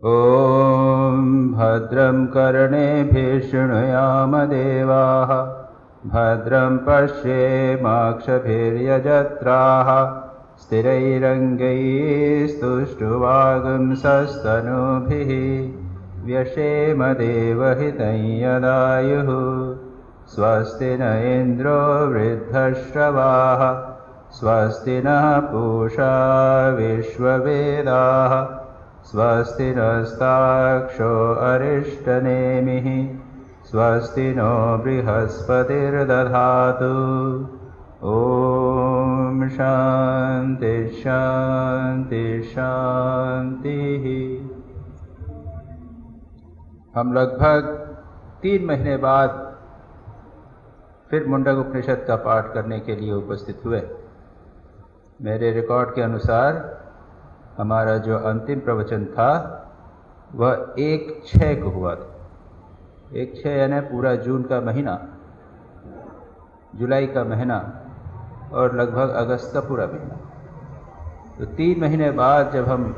ॐ भद्रं कर्णेभिः शृणुयाम देवाः भद्रं पश्येमाक्षभिर्यजत्राः स्थिरैरङ्गैस्तुष्टुवागुंसस्तनूभिः व्यशेम देवहितं यदायुः स्वस्ति न इन्द्रो वृद्धश्रवाः स्वस्ति नः पूषा विश्ववेदाः स्वस्ति नस्ताक्षो अरिष्टनेमिः स्वस्ति नो बृहस्पतिर्दधातु। ॐ शान्ति शान्ति शान्तिः। हम लगभग 3 महीने बाद फिर मुंडक उपनिषद का पाठ करने के लिए उपस्थित हुए। मेरे रिकॉर्ड के अनुसार हमारा जो अंतिम प्रवचन था वह 1/6 को हुआ था। 1/6 यानी पूरा जून का महीना, जुलाई का महीना और लगभग अगस्त का पूरा महीना। तो 3 महीने बाद जब हम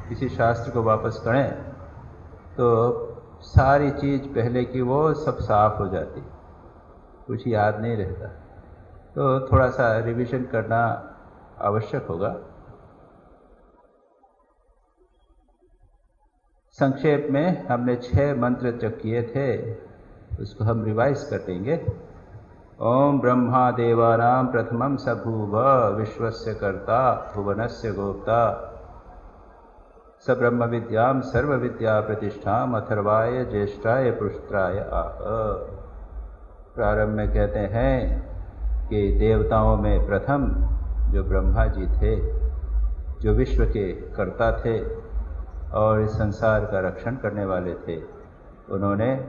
किसी शास्त्र को वापस करें तो सारी चीज़ पहले की वो सब साफ हो जाती, कुछ याद नहीं रहता। तो थोड़ा सा रिवीजन करना आवश्यक होगा। संक्षेप में हमने 6 मंत्र जो किए थे उसको हम रिवाइज कर देंगे। ओम ब्रह्मा देवानां प्रथमं स भूव विश्वस्य कर्ता भुवनस्य गोप्ता स ब्रह्म विद्यां सर्व विद्या प्रतिष्ठाम अथर्वाय ज्येष्ठाय पुष्ट्राय आह। प्रारंभ में कहते हैं कि देवताओं में प्रथम जो ब्रह्मा जी थे, जो विश्व के कर्ता थे और इस संसार का रक्षण करने वाले थे, उन्होंने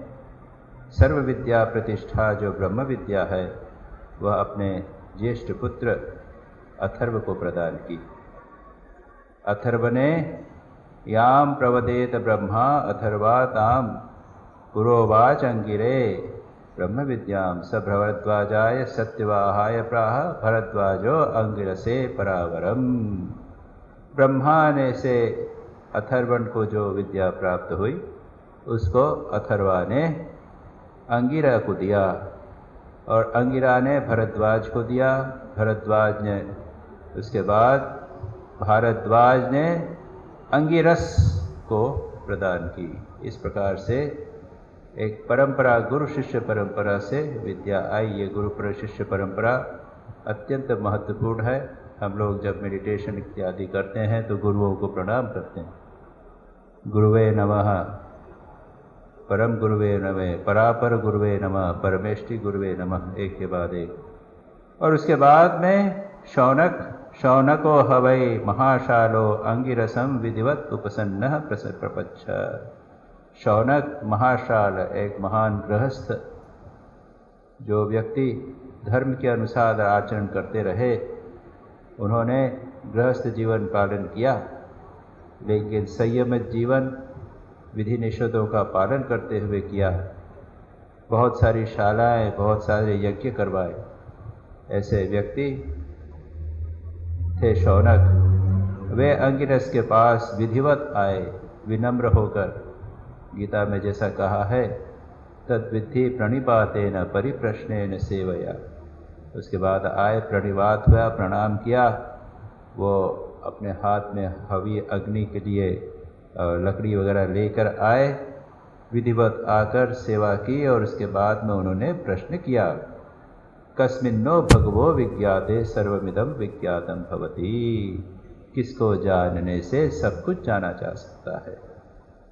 सर्व विद्या प्रतिष्ठा जो ब्रह्म विद्या है वह अपने ज्येष्ठ पुत्र अथर्व को प्रदान की। अथर्व ने याम प्रवदेत ब्रह्मा अथर्वा ताम पुरोवाच अंगिरे ब्रह्म विद्यां स भरद्वाजाय सत्यवाहाय प्राह भरद्वाजो अंगिरसे परावरम। ब्रह्मा ने से अथर्वण को जो विद्या प्राप्त हुई उसको अथर्वा ने अंगिरा को दिया और अंगिरा ने भरद्वाज को दिया। भरद्वाज ने उसके बाद भारद्वाज ने अंगिरस को प्रदान की। इस प्रकार से एक परंपरा, गुरु शिष्य परंपरा से विद्या आई। ये गुरु शिष्य परंपरा अत्यंत महत्वपूर्ण है। हम लोग जब मेडिटेशन इत्यादि करते हैं तो गुरुओं को प्रणाम करते हैं। गुरुवे नमः, परम गुरुवे नमः, परापर गुरुवे नमः, परमेष्टि गुरुवे नमः, एक के बाद एक। और उसके बाद में शौनको हवै महाशालो अंगिरसम विधिवत उपसन्नः प्रपच्छ। शौनक महाशाल एक महान गृहस्थ, जो व्यक्ति धर्म के अनुसार आचरण करते रहे, उन्होंने गृहस्थ जीवन पालन किया, लेकिन संयमित जीवन विधि निषेधों का पालन करते हुए किया। बहुत सारी शालाएं, बहुत सारे यज्ञ करवाए। ऐसे व्यक्ति थे शौनक। वे अंगिरस के पास विधिवत आए, विनम्र होकर। गीता में जैसा कहा है, तद्विद्धि प्रणिपातेन परिप्रश्नेन सेवया। उसके बाद आए, प्रणिपात हुआ, प्रणाम किया। वो अपने हाथ में हवी अग्नि के लिए लकड़ी वगैरह लेकर आए, विधिवत आकर सेवा की और उसके बाद में उन्होंने प्रश्न किया, कस्मिन्नो भगवो विज्ञाते सर्वमिदं विज्ञातम भवति। किसको जानने से सब कुछ जाना जा सकता है।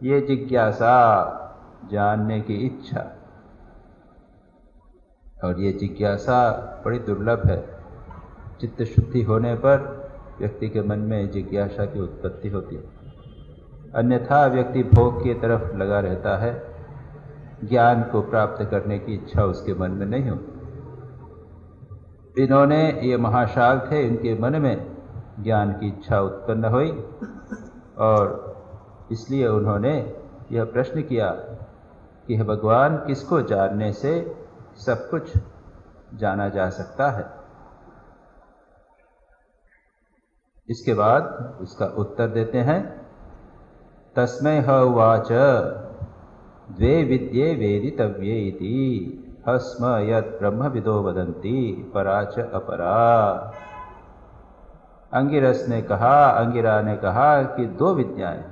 ये जिज्ञासा, जानने की इच्छा, और ये जिज्ञासा बड़ी दुर्लभ है। चित्त शुद्धि होने पर व्यक्ति के मन में जिज्ञासा की उत्पत्ति होती है, अन्यथा व्यक्ति भोग की तरफ लगा रहता है। ज्ञान को प्राप्त करने की इच्छा उसके मन में नहीं होती। इन्होंने, ये महाशाल थे, इनके मन में ज्ञान की इच्छा उत्पन्न हुई और इसलिए उन्होंने यह प्रश्न किया कि हे भगवान, किसको जानने से सब कुछ जाना जा सकता है। इसके बाद उसका उत्तर देते हैं तस्मै ह उवाच द्वे विद्ये वेदितव्ये इति हस्म यत् ब्रह्मविदो वदन्ति परा च अपरा। अंगिरस ने कहा, अंगिरा ने कहा कि दो विद्याएं,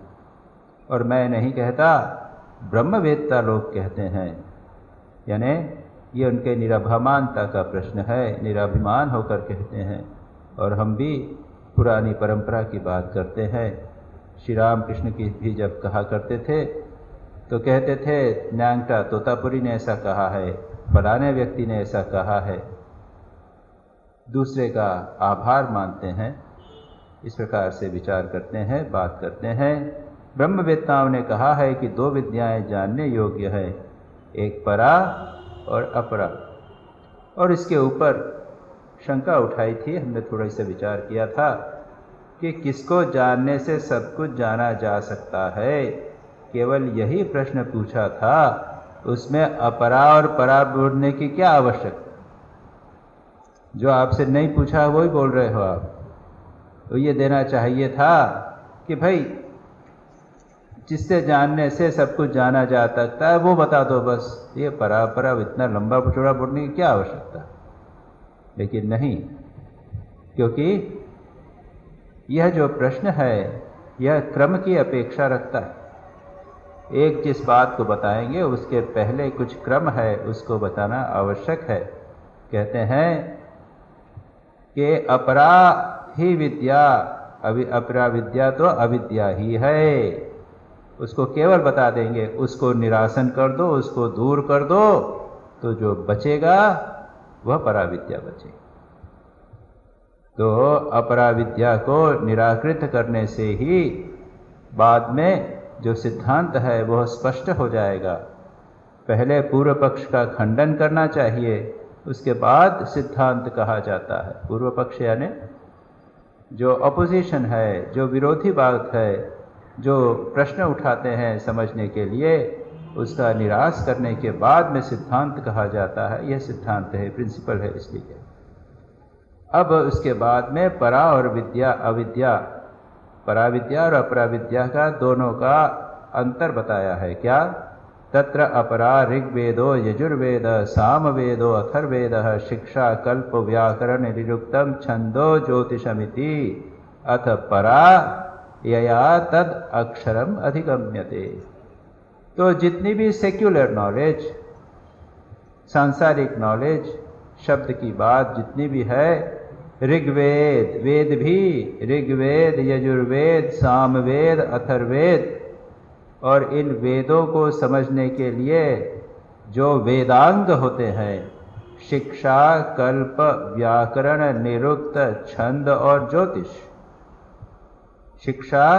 और मैं नहीं कहता, ब्रह्मवेत्ता लोग कहते हैं। यानी ये उनके निराभिमानता का प्रश्न है, निराभिमान होकर कहते हैं। और हम भी पुरानी परंपरा की बात करते हैं। श्री राम कृष्ण की भी जब कहा करते थे तो कहते थे न्यांगटा तोतापुरी ने ऐसा कहा है, फलाने व्यक्ति ने ऐसा कहा है, दूसरे का आभार मानते हैं। इस प्रकार से विचार करते हैं, बात करते हैं। ब्रह्मवेत्ताओं ने कहा है कि दो विद्याएं जानने योग्य है, एक परा और अपरा। और इसके ऊपर शंका उठाई थी, हमने थोड़ा सा विचार किया था कि किसको जानने से सब कुछ जाना जा सकता है। केवल यही प्रश्न पूछा था, उसमें अपरा और परा बोलने की क्या आवश्यकता। जो आपसे नहीं पूछा वही बोल रहे हो आप। तो ये देना चाहिए था कि भाई जिससे जानने से सब कुछ जाना जा सकता है वो बता दो बस। ये परा परा इतना लंबा चौड़ा बोलने की क्या आवश्यकता। लेकिन नहीं, क्योंकि यह जो प्रश्न है यह क्रम की अपेक्षा रखता है। एक जिस बात को बताएंगे उसके पहले कुछ क्रम है, उसको बताना आवश्यक है। कहते हैं कि अपरा ही विद्या, अपरा विद्या तो अविद्या ही है। उसको केवल बता देंगे, उसको निरासन कर दो, उसको दूर कर दो, तो जो बचेगा वह पराविद्या बचेगी। तो अपराविद्या को निराकृत करने से ही बाद में जो सिद्धांत है वह स्पष्ट हो जाएगा। पहले पूर्व पक्ष का खंडन करना चाहिए, उसके बाद सिद्धांत कहा जाता है। पूर्व पक्ष यानी जो अपोजिशन है, जो विरोधी बात है, जो प्रश्न उठाते हैं समझने के लिए, उसका निराश करने के बाद में सिद्धांत कहा जाता है। यह सिद्धांत है, प्रिंसिपल है। इसलिए अब उसके बाद में परा और विद्या अविद्या, पराविद्या और अपराविद्या का दोनों का अंतर बताया है। क्या? तत्र अपरा ऋग्वेदो यजुर्वेद सामवेदो अथर्वेदः शिक्षा कल्प व्याकरण निरुक्तम छंदो ज्योतिषमिति अथ परा यया तद अक्षरम अधिगम्यते। तो जितनी भी सेक्युलर नॉलेज, सांसारिक नॉलेज, शब्द की बात जितनी भी है, ऋग्वेद, वेद भी ऋग्वेद, यजुर्वेद, सामवेद, अथर्वेद, और इन वेदों को समझने के लिए जो वेदांग होते हैं, शिक्षा, कल्प, व्याकरण, निरुक्त, छंद और ज्योतिष। शिक्षा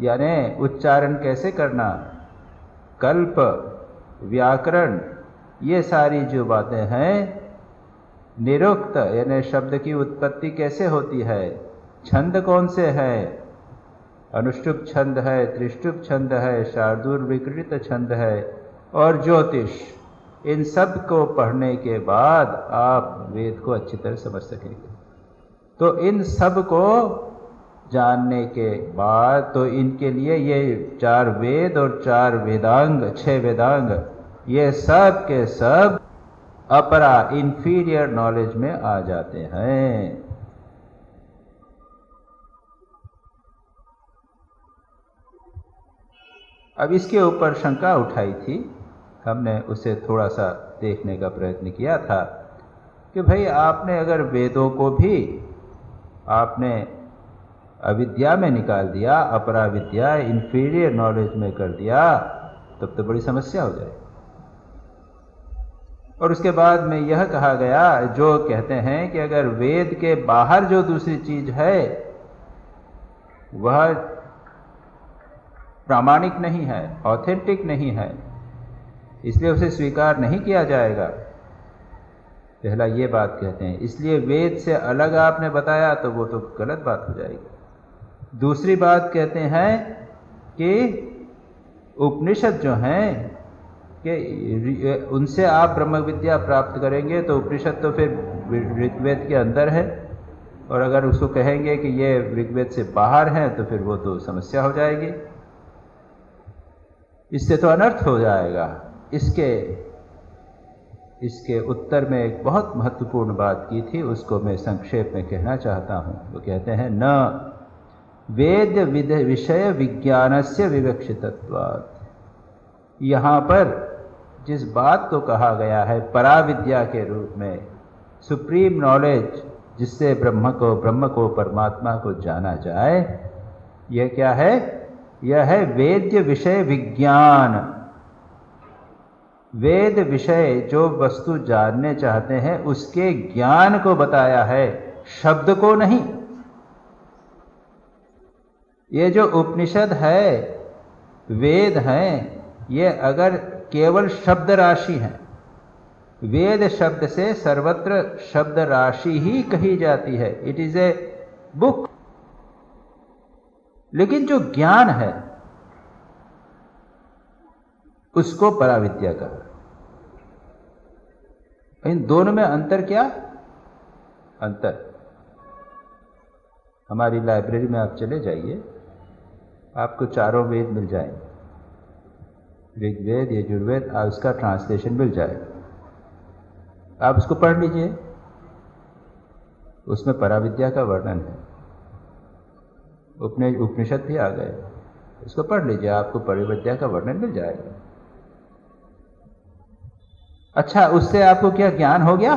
यानी उच्चारण कैसे करना, कल्प, व्याकरण, ये सारी जो बातें हैं। निरुक्त यानी शब्द की उत्पत्ति कैसे होती है, छंद कौन से हैं, अनुष्टुप छंद है, त्रिष्टुप छंद है, शार्दूल विकृत छंद है, और ज्योतिष। इन सब को पढ़ने के बाद आप वेद को अच्छी तरह समझ सकेंगे। तो इन सब को जानने के बाद तो इनके लिए ये 4 वेद और 4 वेदांग, 6 वेदांग, ये सब के सब अपरा इंफीरियर नॉलेज में आ जाते हैं। अब इसके ऊपर शंका उठाई थी, हमने उसे थोड़ा सा देखने का प्रयत्न किया था कि भाई आपने अगर वेदों को भी आपने अविद्या में निकाल दिया, अपरा विद्या इंफीरियर नॉलेज में कर दिया, तब तो बड़ी समस्या हो जाएगी। और उसके बाद में यह कहा गया, जो कहते हैं कि अगर वेद के बाहर जो दूसरी चीज है वह प्रामाणिक नहीं है, ऑथेंटिक नहीं है, इसलिए उसे स्वीकार नहीं किया जाएगा। पहला ये बात कहते हैं। इसलिए वेद से अलग आपने बताया तो वो तो गलत बात हो जाएगी। दूसरी बात कहते हैं कि उपनिषद जो हैं कि उनसे आप ब्रह्म विद्या प्राप्त करेंगे, तो उपनिषद तो फिर ऋग्वेद के अंदर है, और अगर उसको कहेंगे कि ये ऋग्वेद से बाहर है तो फिर वो तो समस्या हो जाएगी। इससे तो अनर्थ हो जाएगा। इसके उत्तर में एक बहुत महत्वपूर्ण बात की थी, उसको मैं संक्षेप में कहना चाहता हूँ। वो कहते हैं न वेद विषय विज्ञानस्य विवक्षितत्वात्। यहाँ पर जिस बात को कहा गया है पराविद्या के रूप में, सुप्रीम नॉलेज, जिससे ब्रह्म को परमात्मा को जाना जाए, यह क्या है? यह है वेद्य विषय विज्ञान। वेद विषय जो वस्तु जानने चाहते हैं उसके ज्ञान को बताया है, शब्द को नहीं। ये जो उपनिषद है, वेद हैं, ये अगर केवल शब्द राशि है, वेद शब्द से सर्वत्र शब्द राशि ही कही जाती है, इट इज ए बुक। लेकिन जो ज्ञान है उसको पराविद्या कहा। इन दोनों में अंतर क्या? अंतर, हमारी लाइब्रेरी में आप चले जाइए, आपको चारों वेद मिल जाएंगे, ऋग्वेद, यजुर्वेद, उसका ट्रांसलेशन मिल जाएगा। आप उसको पढ़ लीजिए, उसमें पराविद्या का वर्णन है। उपनिषद भी आ गए, उसको पढ़ लीजिए, आपको पराविद्या का वर्णन मिल जाएगा। अच्छा, उससे आपको क्या ज्ञान हो गया?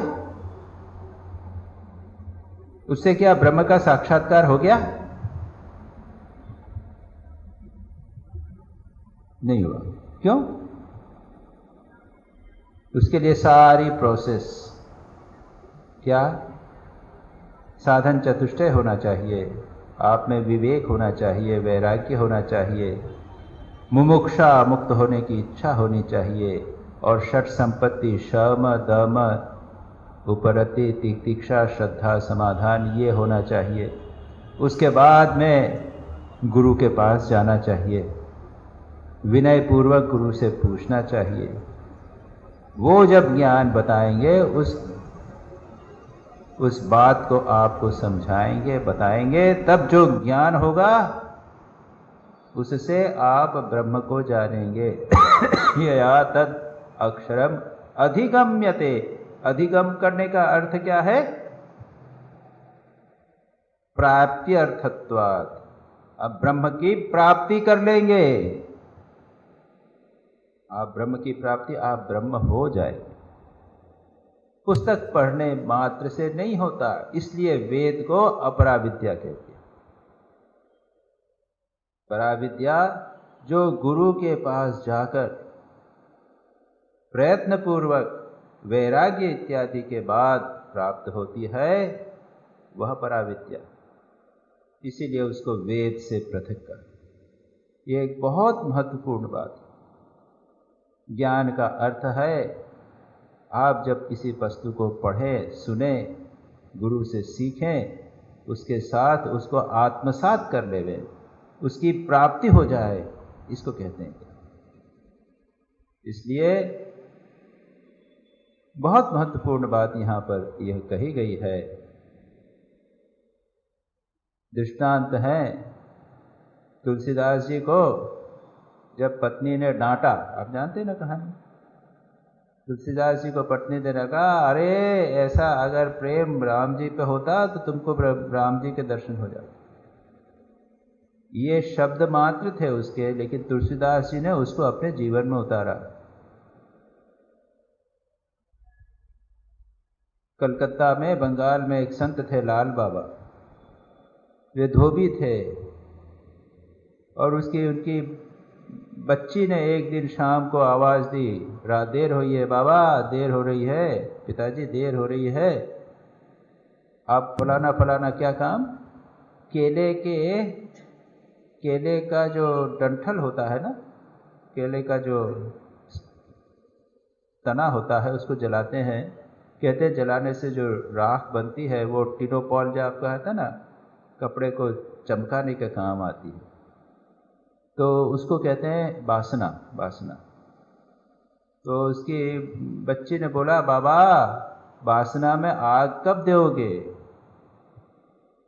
उससे क्या ब्रह्म का साक्षात्कार हो गया? नहीं हुआ। क्यों? उसके लिए सारी प्रोसेस क्या? साधन चतुष्टय होना चाहिए, आप में विवेक होना चाहिए, वैराग्य होना चाहिए, मुमुक्षा, मुक्त होने की इच्छा होनी चाहिए, और षट संपत्ति शम दम उपरति तितिक्षा श्रद्धा समाधान ये होना चाहिए। उसके बाद में गुरु के पास जाना चाहिए, विनय पूर्वक गुरु से पूछना चाहिए। वो जब ज्ञान बताएंगे, उस बात को आपको समझाएंगे, बताएंगे, तब जो ज्ञान होगा उससे आप ब्रह्म को जानेंगे। यया तद अक्षरम अधिगम्यते। अधिगम करने का अर्थ क्या है? प्राप्ति अर्थत्वात्। अब ब्रह्म की प्राप्ति कर लेंगे, आप ब्रह्म की प्राप्ति, आप ब्रह्म हो जाए। पुस्तक पढ़ने मात्र से नहीं होता, इसलिए वेद को अपराविद्या कहते हैं। पराविद्या जो गुरु के पास जाकर प्रयत्न पूर्वक वैराग्य इत्यादि के बाद प्राप्त होती है, वह पराविद्या। इसीलिए उसको वेद से पृथक कर। यह एक बहुत महत्वपूर्ण बात है। ज्ञान का अर्थ है, आप जब किसी वस्तु को पढ़ें, सुनें, गुरु से सीखें, उसके साथ उसको आत्मसात कर लेवें, उसकी प्राप्ति हो जाए, इसको कहते हैं। इसलिए बहुत महत्वपूर्ण बात यहाँ पर यह कही गई है। दृष्टांत है, तुलसीदास जी को जब पत्नी ने डांटा, आप जानते हैं ना कहानी, तुलसीदास जी को पत्नी ने कहा, अरे ऐसा अगर प्रेम राम जी पे होता तो तुमको राम जी के दर्शन हो जाते। ये शब्द मात्र थे उसके, लेकिन तुलसीदास जी ने उसको अपने जीवन में उतारा। कलकत्ता में, बंगाल में एक संत थे लाल बाबा, वे धोबी थे, और उनकी बच्ची ने एक दिन शाम को आवाज दी, रात देर हुई है बाबा, देर हो रही है, पिताजी देर हो रही है, आप फलाना फलाना क्या काम? केले का जो डंठल होता है ना, केले का जो तना होता है, उसको जलाते हैं। कहते हैं जलाने से जो राख बनती है वो टिनोपॉल जो आपका आता है ना, कपड़े को चमकाने के काम आती है, तो उसको कहते हैं बासना। तो उसकी बच्ची ने बोला, बाबा बासना में आग कब दोगे?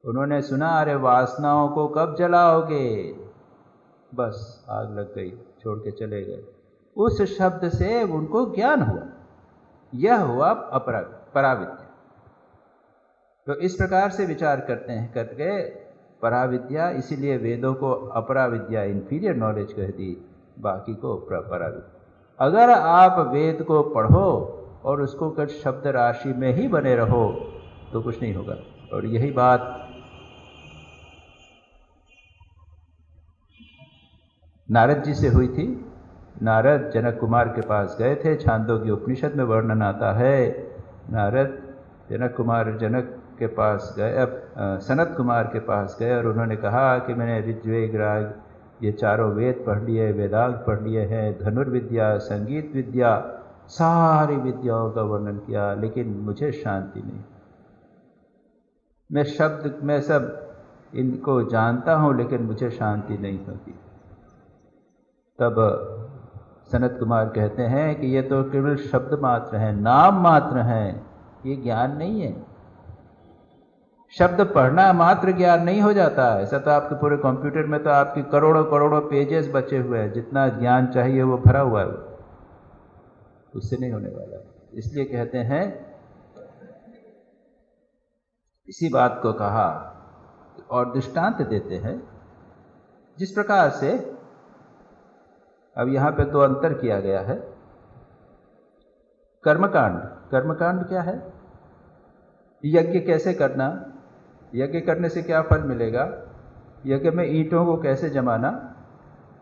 उन्होंने सुना, अरे वासनाओं को कब जलाओगे? बस आग लग गई, छोड़ के चले गए। उस शब्द से उनको ज्ञान हुआ, यह हुआ पराविद्या। तो इस प्रकार से विचार करते हैं करके पराविद्या, इसीलिए वेदों को अपराविद्या, इंफीरियर नॉलेज कह दी, बाकी को पराविद्या। अगर आप वेद को पढ़ो और उसको कर शब्द राशि में ही बने रहो तो कुछ नहीं होगा। और यही बात नारद जी से हुई थी। नारद जनक कुमार के पास गए थे, छांदोग्य उपनिषद में वर्णन आता है। नारद जनक कुमार के पास गए, सनत कुमार के पास गए और उन्होंने कहा कि मैंने ऋग्वेद राग ये चारों वेद पढ़ लिए, वेदांग पढ़ लिए हैं, धनुर्विद्या, संगीत विद्या, सारी विद्याओं का वर्णन किया, लेकिन मुझे शांति नहीं। मैं शब्द में सब इनको जानता हूँ लेकिन मुझे शांति नहीं होती। तब सनत कुमार कहते हैं कि ये तो केवल शब्द मात्र हैं, नाम मात्र हैं, ये ज्ञान नहीं है। शब्द पढ़ना मात्र ज्ञान नहीं हो जाता है। ऐसा तो आपके पूरे कंप्यूटर में तो आपकी करोड़ों करोड़ों पेजेस बचे हुए हैं, जितना ज्ञान चाहिए वो भरा हुआ है, उससे नहीं होने वाला। इसलिए कहते हैं, इसी बात को कहा और दृष्टांत देते हैं। जिस प्रकार से अब यहाँ पे दो अंतर किया गया है। कर्मकांड क्या है? यज्ञ कैसे करना, यज्ञ करने से क्या फल मिलेगा, यज्ञ में ईंटों को कैसे जमाना,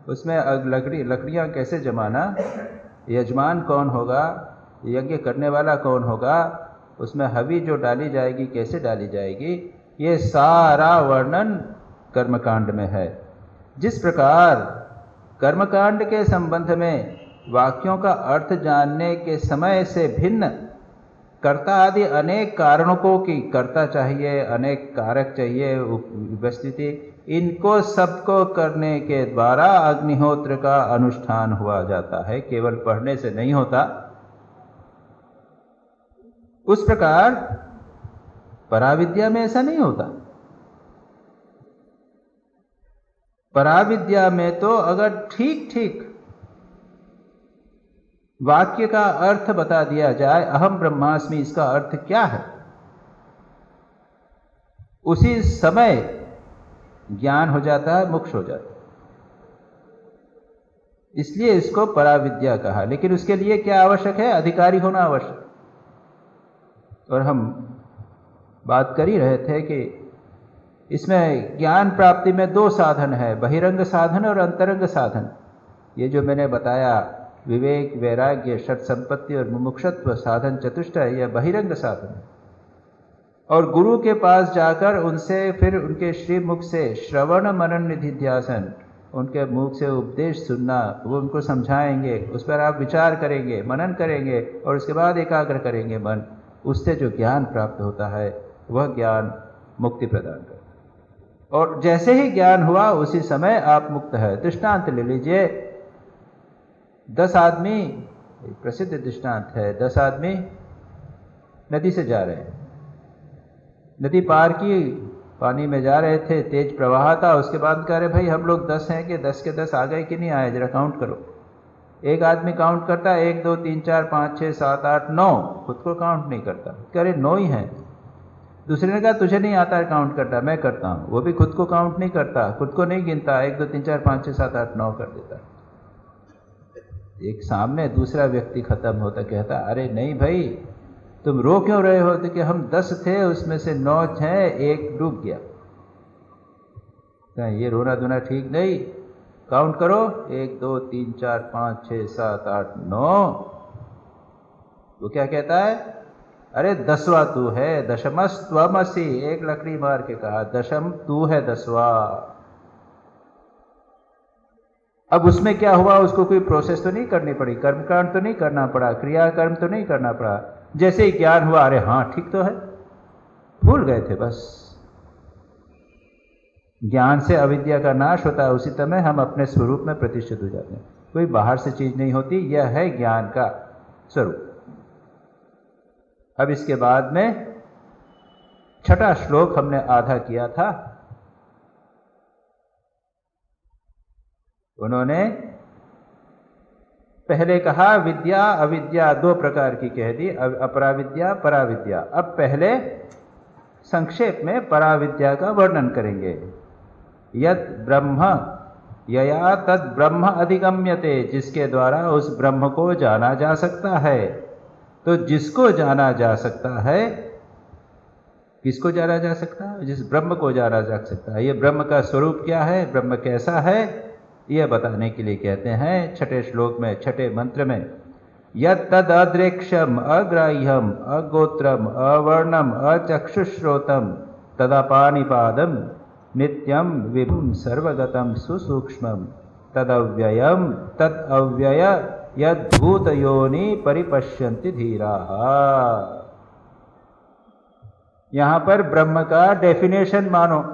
उसमें लकड़ियाँ कैसे जमाना, यजमान कौन होगा, यज्ञ करने वाला कौन होगा, उसमें हवी जो डाली जाएगी कैसे डाली जाएगी, ये सारा वर्णन कर्मकांड में है। जिस प्रकार कर्मकांड के संबंध में वाक्यों का अर्थ जानने के समय से भिन्न कर्ता आदि अनेक कारणों की कर्ता चाहिए, अनेक कारक चाहिए, उपस्थिति, इनको सबको करने के द्वारा अग्निहोत्र का अनुष्ठान हुआ जाता है, केवल पढ़ने से नहीं होता। उस प्रकार पराविद्या में ऐसा नहीं होता। पराविद्या में तो अगर ठीक ठीक वाक्य का अर्थ बता दिया जाए, अहम ब्रह्मास्मि, इसका अर्थ क्या है, उसी समय ज्ञान हो जाता है, मोक्ष हो जाता है। इसलिए इसको पराविद्या कहा। लेकिन उसके लिए क्या आवश्यक है? अधिकारी होना आवश्यक। और हम बात कर ही रहे थे कि इसमें ज्ञान प्राप्ति में दो साधन है, बहिरंग साधन और अंतरंग साधन। ये जो मैंने बताया, विवेक, वैराग्य, षट संपत्ति और मुमुक्षत्व साधन चतुष्टय, यह बहिरंग साधन है। और गुरु के पास जाकर उनसे फिर उनके श्री मुख से श्रवण मनन निधिध्यासन, उनके मुख से उपदेश सुनना, वो उनको समझाएंगे, उस पर आप विचार करेंगे, मनन करेंगे और उसके बाद एकाग्र करेंगे मन। उससे जो ज्ञान प्राप्त होता है वह ज्ञान मुक्ति प्रदान करता है। और जैसे ही ज्ञान हुआ उसी समय आप मुक्त है। दृष्टांत ले लीजिए, 10 आदमी, प्रसिद्ध दृष्टांत है, 10 आदमी नदी से जा रहे हैं, नदी पार की, पानी में जा रहे थे, तेज प्रवाह था। उसके बाद कह रहे भाई हम लोग 10 हैं कि 10 के 10 आ गए कि नहीं आए, जरा काउंट करो। एक आदमी काउंट करता है, 1 2 3 4 5 6 7 8 9, खुद को काउंट नहीं करता, कह रहे 9 ही हैं। दूसरे ने कहा तुझे नहीं आता है काउंट करता, मैं करता हूँ, वो भी खुद को काउंट नहीं करता, खुद को नहीं गिनता, 1 2 3 4 5 6 7 8 9 कर देता। एक सामने दूसरा व्यक्ति खत्म होता, कहता अरे नहीं भाई तुम रो क्यों रहे हो, तो कि हम 10 थे, उसमें से 9 हैं, 1 डूब गया। ये रोना धोना ठीक नहीं, काउंट करो, 1 2 3 4 5 6 7 8 9। वो क्या कहता है, अरे 10वां तू है, दशमस्त्वमसि, एक लकड़ी मार के कहा, दशम तू है, 10वां। अब उसमें क्या हुआ, उसको कोई प्रोसेस तो नहीं करनी पड़ी, कर्मकांड तो नहीं करना पड़ा, क्रियाकर्म तो नहीं करना पड़ा। जैसे ही ज्ञान हुआ, अरे हाँ ठीक तो है, भूल गए थे बस। ज्ञान से अविद्या का नाश होता है, उसी समय हम अपने स्वरूप में प्रतिष्ठित हो जाते हैं। कोई बाहर से चीज नहीं होती, यह है ज्ञान का स्वरूप। अब इसके बाद में 6ठा श्लोक हमने आधा किया था। उन्होंने पहले कहा विद्या अविद्या दो प्रकार की कह दी, अपराविद्या पराविद्या। अब पहले संक्षेप में पराविद्या का वर्णन करेंगे। यद ब्रह्म यया तद ब्रह्म अधिगम्यते, जिसके द्वारा उस ब्रह्म को जाना जा सकता है। तो जिसको जाना जा सकता है, किसको जाना जा सकता है? जिस ब्रह्म को जाना जा सकता है। ये ब्रह्म का स्वरूप क्या है, ब्रह्म कैसा है, यह बताने के लिए कहते हैं छठे श्लोक में, छठे मंत्र में, यद तद अद्रेक्षम अग्राह्यम अगोत्रम अवर्णम अचक्षुश्रोतम तदपानिपादम नित्यम विभुम सर्वगतम सुसूक्ष्मम तदव्ययम तदव्यय यद्भूत योनि परिपश्यन्ति धीराः। यहां पर ब्रह्म का डेफिनेशन मानो।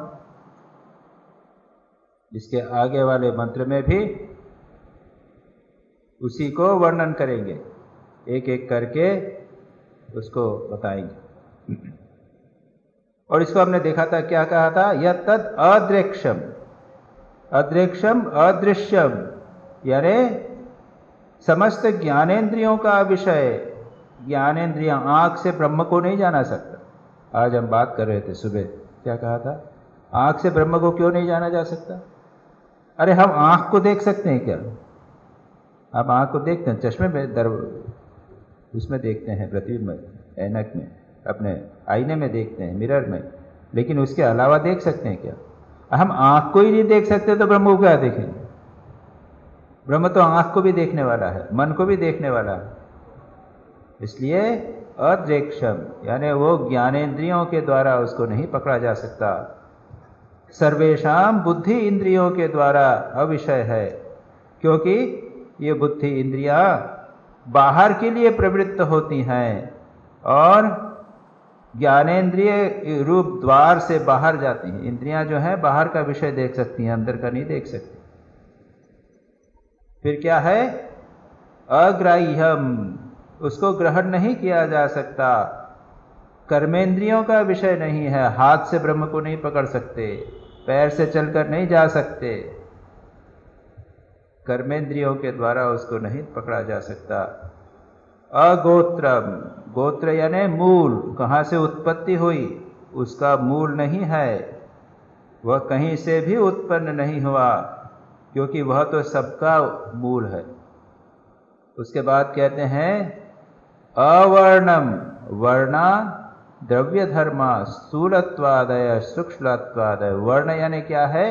इसके आगे वाले मंत्र में भी उसी को वर्णन करेंगे, एक एक करके उसको बताएंगे। और इसको हमने देखा था, क्या कहा था, यत् तत् अद्रेक्षम, अद्रेक्षम अदृश्यम, यानी समस्त ज्ञानेंद्रियों का विषय। ज्ञानेंद्रियां, आंख से ब्रह्म को नहीं जाना सकता। आज हम बात कर रहे थे सुबह, क्या कहा था, आंख से ब्रह्म को क्यों नहीं जाना जा सकता? अरे हम आंख को देख सकते हैं क्या? आप आंख को देखते हैं, चश्मे में उसमें देखते हैं, प्रतिबिंब में, ऐनक में, अपने आईने में देखते हैं, मिरर में, लेकिन उसके अलावा देख सकते हैं क्या? हम आंख को ही नहीं देख सकते तो ब्रह्म को क्या देखेंगे? ब्रह्म तो आंख को भी देखने वाला है, मन को भी देखने वाला है। इसलिए अद्रेक्षम, यानी वो ज्ञानेंद्रियों के द्वारा उसको नहीं पकड़ा जा सकता। सर्वेशाम बुद्धि इंद्रियों के द्वारा अविषय है, क्योंकि ये बुद्धि इंद्रियां बाहर के लिए प्रवृत्त होती हैं और ज्ञानेंद्रिय रूप द्वार से बाहर जाती हैं। इंद्रियां जो है बाहर का विषय देख सकती हैं, अंदर का नहीं देख सकती। फिर क्या है, अग्राह्यम, उसको ग्रहण नहीं किया जा सकता। कर्मेंद्रियों का विषय नहीं है, हाथ से ब्रह्म को नहीं पकड़ सकते, पैर से चलकर नहीं जा सकते, कर्मेंद्रियों के द्वारा उसको नहीं पकड़ा जा सकता। अगोत्रम, गोत्र यानी मूल, कहाँ से उत्पत्ति हुई, उसका मूल नहीं है, वह कहीं से भी उत्पन्न नहीं हुआ, क्योंकि वह तो सबका मूल है। उसके बाद कहते हैं अवर्णम, वर्णा द्रव्य धर्मा स्थूलत्वादय सूक्ष्मत्वादय। वर्ण यानी क्या है,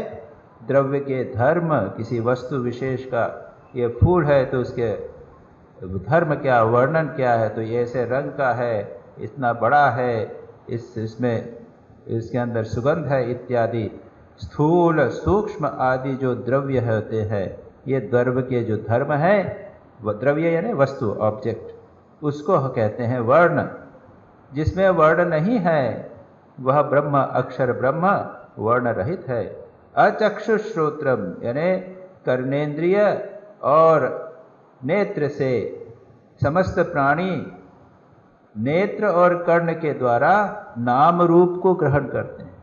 द्रव्य के धर्म, किसी वस्तु विशेष का, ये फूल है तो उसके धर्म क्या, वर्णन क्या है, तो ये ऐसे रंग का है, इतना बड़ा है, इसमें इसके अंदर सुगंध है इत्यादि। स्थूल सूक्ष्म आदि जो द्रव्य होते हैं, ये द्रव्य के जो धर्म है, वह द्रव्य यानी वस्तु, ऑब्जेक्ट, उसको कहते हैं वर्ण। जिसमें वर्ण नहीं है वह ब्रह्म, अक्षर ब्रह्म वर्ण रहित है। अचक्षुश्रोत्रम यानी कर्णेंद्रिय और नेत्र से समस्त प्राणी नेत्र और कर्ण के द्वारा नाम रूप को ग्रहण करते हैं।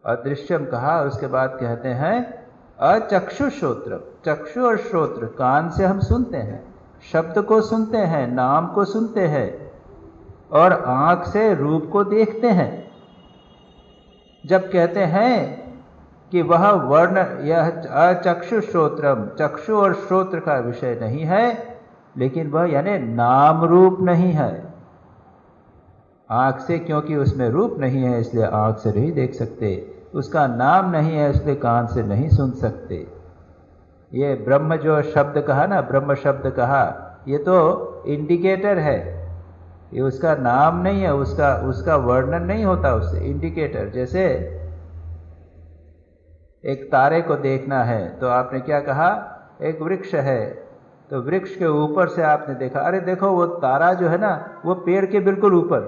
अदृश्यम कहा, उसके बाद कहते हैं अचक्षुश्रोत्रम, चक्षु और श्रोत्र, कान से हम सुनते हैं, शब्द को सुनते हैं, नाम को सुनते हैं, और आंख से रूप को देखते हैं। जब कहते हैं कि वह वर्ण, यह अचक्षुश्रोत्रम, चक्षु और श्रोत्र का विषय नहीं है, लेकिन वह यानी नाम रूप नहीं है। आंख से, क्योंकि उसमें रूप नहीं है इसलिए आंख से नहीं देख सकते, उसका नाम नहीं है इसलिए कान से नहीं सुन सकते। ये ब्रह्म जो शब्द कहा ना, ब्रह्म शब्द कहा, ये तो इंडिकेटर है, ये उसका नाम नहीं है, उसका वर्णन नहीं होता उससे, इंडिकेटर। जैसे एक तारे को देखना है तो आपने क्या कहा, एक वृक्ष है, तो वृक्ष के ऊपर से आपने देखा, अरे देखो वो तारा जो है ना, वो पेड़ के बिल्कुल ऊपर,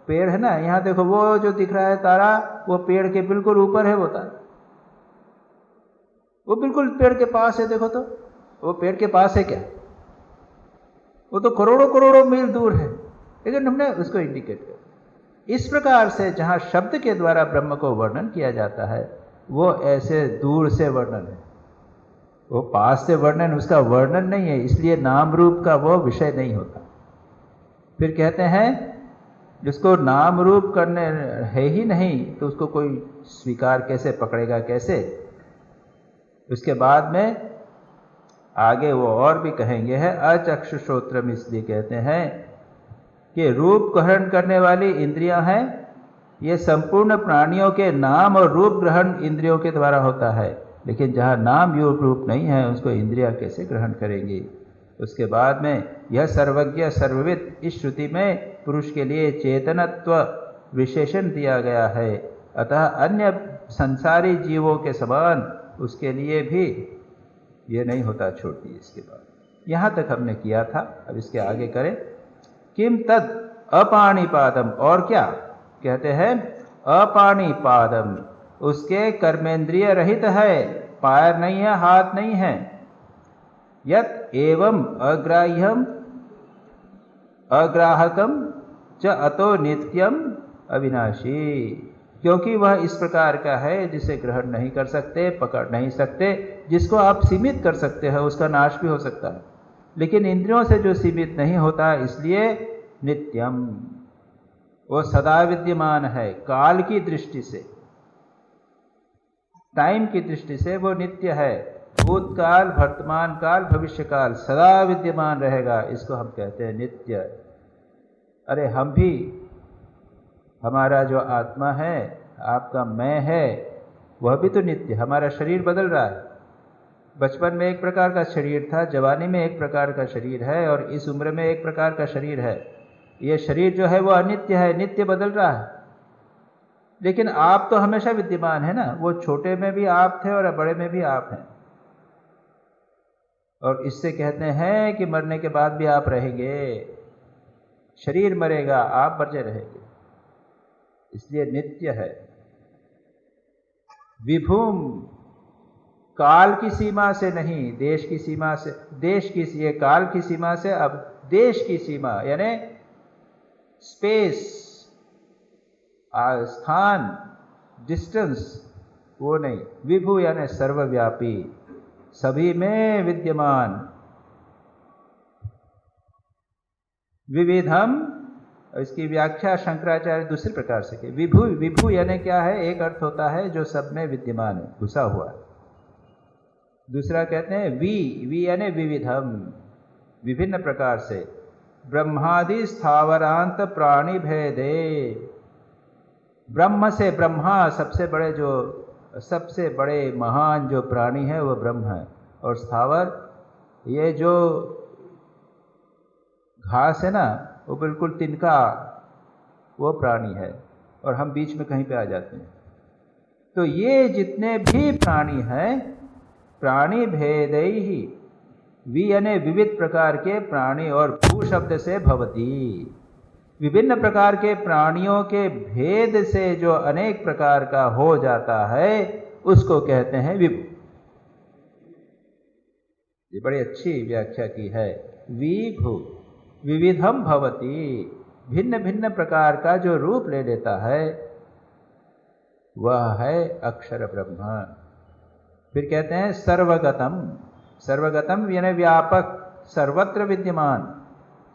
पेड़ है ना, यहाँ देखो वो जो दिख रहा है तारा, वो पेड़ के बिल्कुल ऊपर है वो तारा, वो बिल्कुल पेड़ के पास है। देखो तो वो पेड़ के पास है क्या, वो तो करोड़ों करोड़ों मील दूर है, लेकिन हमने उसको इंडिकेट किया। इस प्रकार से जहाँ शब्द के द्वारा ब्रह्म को वर्णन किया जाता है, वो ऐसे दूर से वर्णन है, वो पास से वर्णन उसका वर्णन नहीं है, इसलिए नाम रूप का वो विषय नहीं होता। फिर कहते हैं जिसको नाम रूप करने है ही नहीं तो उसको कोई स्वीकार कैसे पकड़ेगा, कैसे। उसके बाद में आगे वो और भी कहेंगे है अचक्षुश्रोत्रम, इसलिए कहते हैं कि रूप ग्रहण करने वाली इंद्रियां हैं, ये संपूर्ण प्राणियों के नाम और रूप ग्रहण इंद्रियों के द्वारा होता है, लेकिन जहाँ नाम रूप नहीं है उसको इंद्रियां कैसे ग्रहण करेंगी। उसके बाद में यह सर्वज्ञ सर्वविद, इस श्रुति में पुरुष के लिए चेतनत्व विशेषण दिया गया है, अतः अन्य संसारी जीवों के समान उसके लिए भी ये नहीं होता। छोटी इसके बाद यहाँ तक हमने किया था, अब इसके आगे करें। किम तद अपाणिपादम, और क्या कहते हैं अपाणिपादम, उसके कर्मेंद्रिय रहित है, पैर नहीं है, हाथ नहीं है। यत एवं अग्राह्यम अग्राहकम च अतो नित्यम अविनाशी, क्योंकि वह इस प्रकार का है जिसे ग्रहण नहीं कर सकते, पकड़ नहीं सकते। जिसको आप सीमित कर सकते हैं उसका नाश भी हो सकता है, लेकिन इंद्रियों से जो सीमित नहीं होता इसलिए नित्यम, वो सदा विद्यमान है। काल की दृष्टि से, टाइम की दृष्टि से वो नित्य है, भूतकाल वर्तमान काल भविष्य काल सदा विद्यमान रहेगा, इसको हम कहते हैं नित्य। अरे हम भी, हमारा जो आत्मा है, आपका मैं है, वह भी तो नित्य। हमारा शरीर बदल रहा है, बचपन में एक प्रकार का शरीर था, जवानी में एक प्रकार का शरीर है, और इस उम्र में एक प्रकार का शरीर है। ये शरीर जो है वो अनित्य है, नित्य बदल रहा है, लेकिन आप तो हमेशा विद्यमान है ना। वो छोटे में भी आप थे और बड़े में भी आप हैं, और इससे कहते हैं कि मरने के बाद भी आप रहेंगे। शरीर मरेगा, आप बचे रहेंगे, इसलिए नित्य है। विभुम, काल की सीमा से नहीं, देश की सीमा से, देश की, ये काल की सीमा से, अब देश की सीमा यानी स्पेस, स्थान, डिस्टेंस, वो नहीं। विभु यानी सर्वव्यापी, सभी में विद्यमान। विविधम, इसकी व्याख्या शंकराचार्य दूसरे प्रकार से की। विभु, विभु यानी क्या है, एक अर्थ होता है जो सब में विद्यमान है, घुसा हुआ है। दूसरा कहते हैं वी यानी विविधम, विभिन्न प्रकार से। ब्रह्मादि स्थावरांत प्राणी भेदे, ब्रह्म से, ब्रह्मा सबसे बड़े, जो सबसे बड़े महान जो प्राणी है वो ब्रह्म है। और स्थावर, ये जो घास है ना, वो बिल्कुल तिनका, वो प्राणी है, और हम बीच में कहीं पे आ जाते हैं। तो ये जितने भी प्राणी हैं, प्राणी भेदै ही, वी यानी विविध प्रकार के प्राणी, और भू शब्द से भवती, विभिन्न प्रकार के प्राणियों के भेद से जो अनेक प्रकार का हो जाता है उसको कहते हैं विभु। ये बड़ी अच्छी व्याख्या की है। विभु, विविधम भवती, भिन्न भिन्न प्रकार का जो रूप ले लेता है वह है अक्षर ब्रह्म। फिर कहते हैं सर्वगतम, सर्वगतम यानी व्यापक, सर्वत्र विद्यमान।